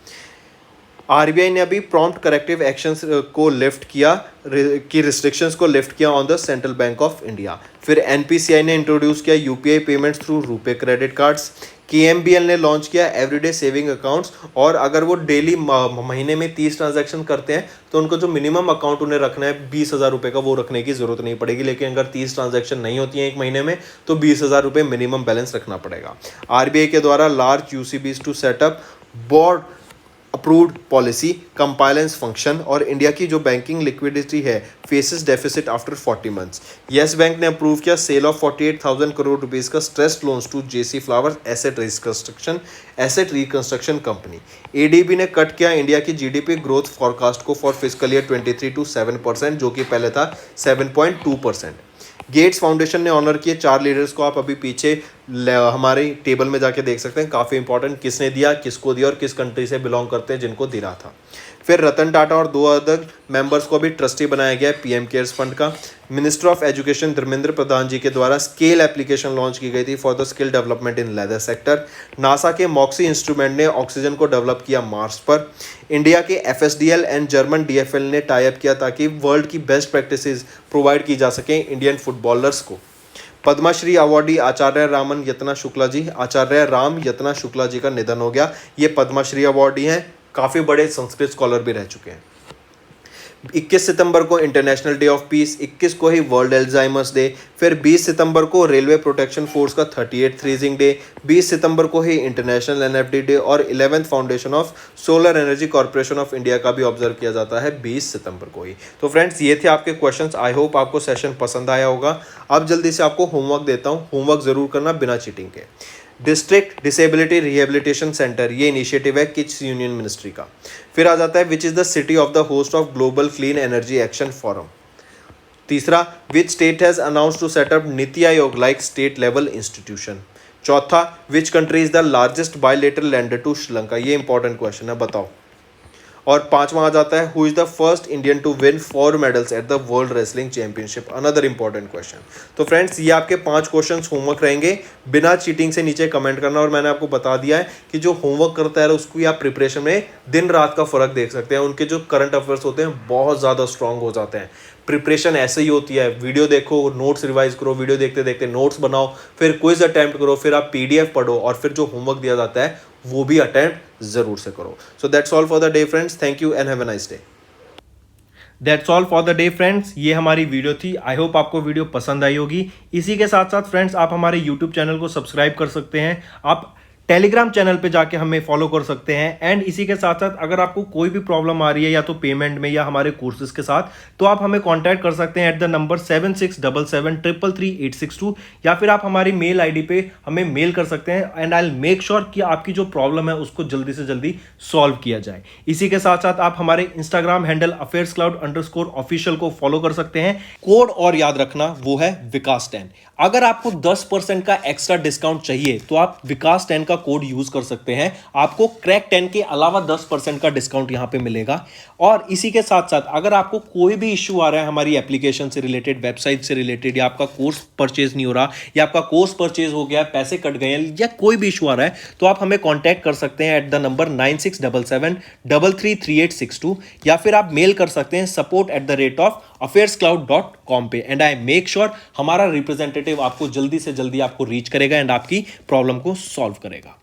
RBI ने अभी प्रॉम्प्ट करेक्टिव एक्शंस को लिफ्ट किया, की रिस्ट्रिक्शंस को लिफ्ट किया on the Central Bank of India. फिर NPCI ने इंट्रोड्यूस किया UPI payments through RuPay credit cards. KMBL ने लॉन्च किया एवरीडे सेविंग अकाउंट्स, और अगर वो डेली महीने में 30 ट्रांजैक्शन करते हैं तो उनको जो मिनिमम अकाउंट उन्हें रखना है 20,000 रुपये का, वो रखने की जरूरत नहीं पड़ेगी। लेकिन अगर 30 ट्रांजैक्शन नहीं होती हैं एक महीने में तो 20,000 रुपये मिनिमम बैलेंस रखना पड़ेगा। RBI के द्वारा large UCBs to set up board approved policy compliance function, और इंडिया की जो बैंकिंग लिक्विडिटी है faces deficit after 40 months. Yes Bank ने अप्रूव किया सेल ऑफ 48,000 करोड़ रुपीस का stressed loans to JC Flowers asset reconstruction Company. ADB ने cut किया India की GDP ग्रोथ फॉरकास्ट को फॉर फिस्कल ईयर 23 to 7%, जो कि पहले था 7.2%। गेट्स फाउंडेशन ने ऑनर किए 4 लीडर्स को, आप अभी पीछे हमारे टेबल में जाके देख सकते हैं, काफ़ी इंपॉर्टेंट, किसने दिया, किसको दिया, और किस कंट्री से बिलोंग करते हैं जिनको दिया था। फिर रतन टाटा और 2 अदर मेंबर्स को भी ट्रस्टी बनाया गया है पीएम केयर्स फंड का। Minister of education Dharmendra Pradhan जी के द्वारा स्केल एप्लीकेशन लॉन्च की गई थी for the skill development in leather sector. NASA के मॉक्सी इंस्ट्रूमेंट ने ऑक्सीजन को डेवलप किया मार्स पर। इंडिया के एफएसडीएल एंड जर्मन डीएफएल ने टाई अप किया ताकि वर्ल्ड की बेस्ट प्रैक्टिसेस प्रोवाइड की जा सकें इंडियन फुटबॉलर्स को। पद्मश्री अवार्डी आचार्य राम यतना शुक्ला जी का निधन हो गया। ये पद्मश्री अवार्डी हैं, काफ़ी बड़े संस्कृत स्कॉलर भी रह चुके हैं। 21 सितंबर को इंटरनेशनल डे ऑफ पीस, 21 को ही वर्ल्ड एल्जाइमर्स डे, फिर 20 सितंबर को रेलवे प्रोटेक्शन फोर्स का 38th रीजिंग डे, 20 सितंबर को ही इंटरनेशनल एनएफडी डे और 11th foundation of solar energy corporation of India का भी ऑब्जर्व किया जाता है 20 सितंबर को ही। तो फ्रेंड्स ये थे आपके क्वेश्चंस। आई होप आपको सेशन पसंद आया होगा। अब जल्दी से आपको होमवर्क देता हूँ, होमवर्क जरूर करना बिना चीटिंग के। डिस्ट्रिक्ट डिसेबिलिटी रिहेबिलिटेशन सेंटर, ये इनिशिएटिव है किड्स यूनियन मिनिस्ट्री का। फिर आ जाता है which is the city of the host of global clean energy action forum. तीसरा, which state has announce to setup NITI Aayog like state level institution. चौथा, which country is the largest bilateral lender to Sri Lanka. ये important question है, बताओ। और पांचवा आ जाता है who is the first Indian to win 4 medals at the world wrestling championship, another important question. तो फ्रेंड्स ये आपके 5 क्वेश्चंस होमवर्क रहेंगे, बिना चीटिंग से नीचे कमेंट करना। और मैंने आपको बता दिया है कि जो होमवर्क करता है उसको आप प्रिपरेशन में दिन रात का फर्क देख सकते हैं। उनके जो करंट अफेयर्स होते हैं बहुत ज़्यादा स्ट्रांग हो जाते हैं। प्रिपरेशन ऐसे ही होती है, वीडियो देखो, नोट्स रिवाइज करो, वीडियो देखते देखते नोट्स बनाओ, फिर क्विज अटेम्प्ट करो, फिर आप पीडीएफ पढ़ो और फिर जो होमवर्क दिया जाता है वो भी अटेम्प्ट जरूर से करो। So that's all for the day friends, thank you and have a nice day. That's all for the day friends, ये हमारी वीडियो थी। आई होप आपको वीडियो पसंद आई होगी। इसी के साथ साथ फ्रेंड्स आप हमारे यूट्यूब चैनल को सब्सक्राइब कर सकते हैं, आप टेलीग्राम चैनल पे जाके हमें फॉलो कर सकते हैं। एंड इसी के साथ साथ अगर आपको कोई भी प्रॉब्लम आ रही है या तो पेमेंट में या हमारे कोर्सेज के साथ, तो आप हमें कांटेक्ट कर सकते हैं एट द नंबर 7677333862 या फिर आप हमारी मेल आईडी पे हमें मेल कर सकते हैं। And I will make sure कि आपकी जो प्रॉब्लम है उसको जल्दी से जल्दी सॉल्व किया जाए। इसी के साथ साथ आप हमारे इंस्टाग्राम हैंडल affairscloud_official को फॉलो कर सकते हैं। कोड और याद रखना, वो है विकास 10। अगर आपको 10% का एक्स्ट्रा डिस्काउंट चाहिए तो आप विकास 10 का कोड यूज कर सकते हैं, आपको क्रैक 10 के अलावा 10% का डिस्काउंट यहां पे मिलेगा। और इसी के साथ साथ अगर आपको कोई भी इश्यू आ रहा है हमारी एप्लीकेशन से रिलेटेड, वेबसाइट से रिलेटेड, या आपका कोर्स परचेज नहीं हो रहा, या आपका कोर्स परचेज हो गया, पैसे कट गए हैं, या कोई भी इशू आ रहा है, तो आप हमें कॉन्टैक्ट कर सकते हैं एट द नंबर 9677333862 या फिर आप मेल कर सकते हैं support@affairscloud.com पे। एंड आई मेक श्योर हमारा रिप्रेजेंटेटिव आपको जल्दी से जल्दी आपको रीच करेगा एंड आपकी प्रॉब्लम को सॉल्व करेगा।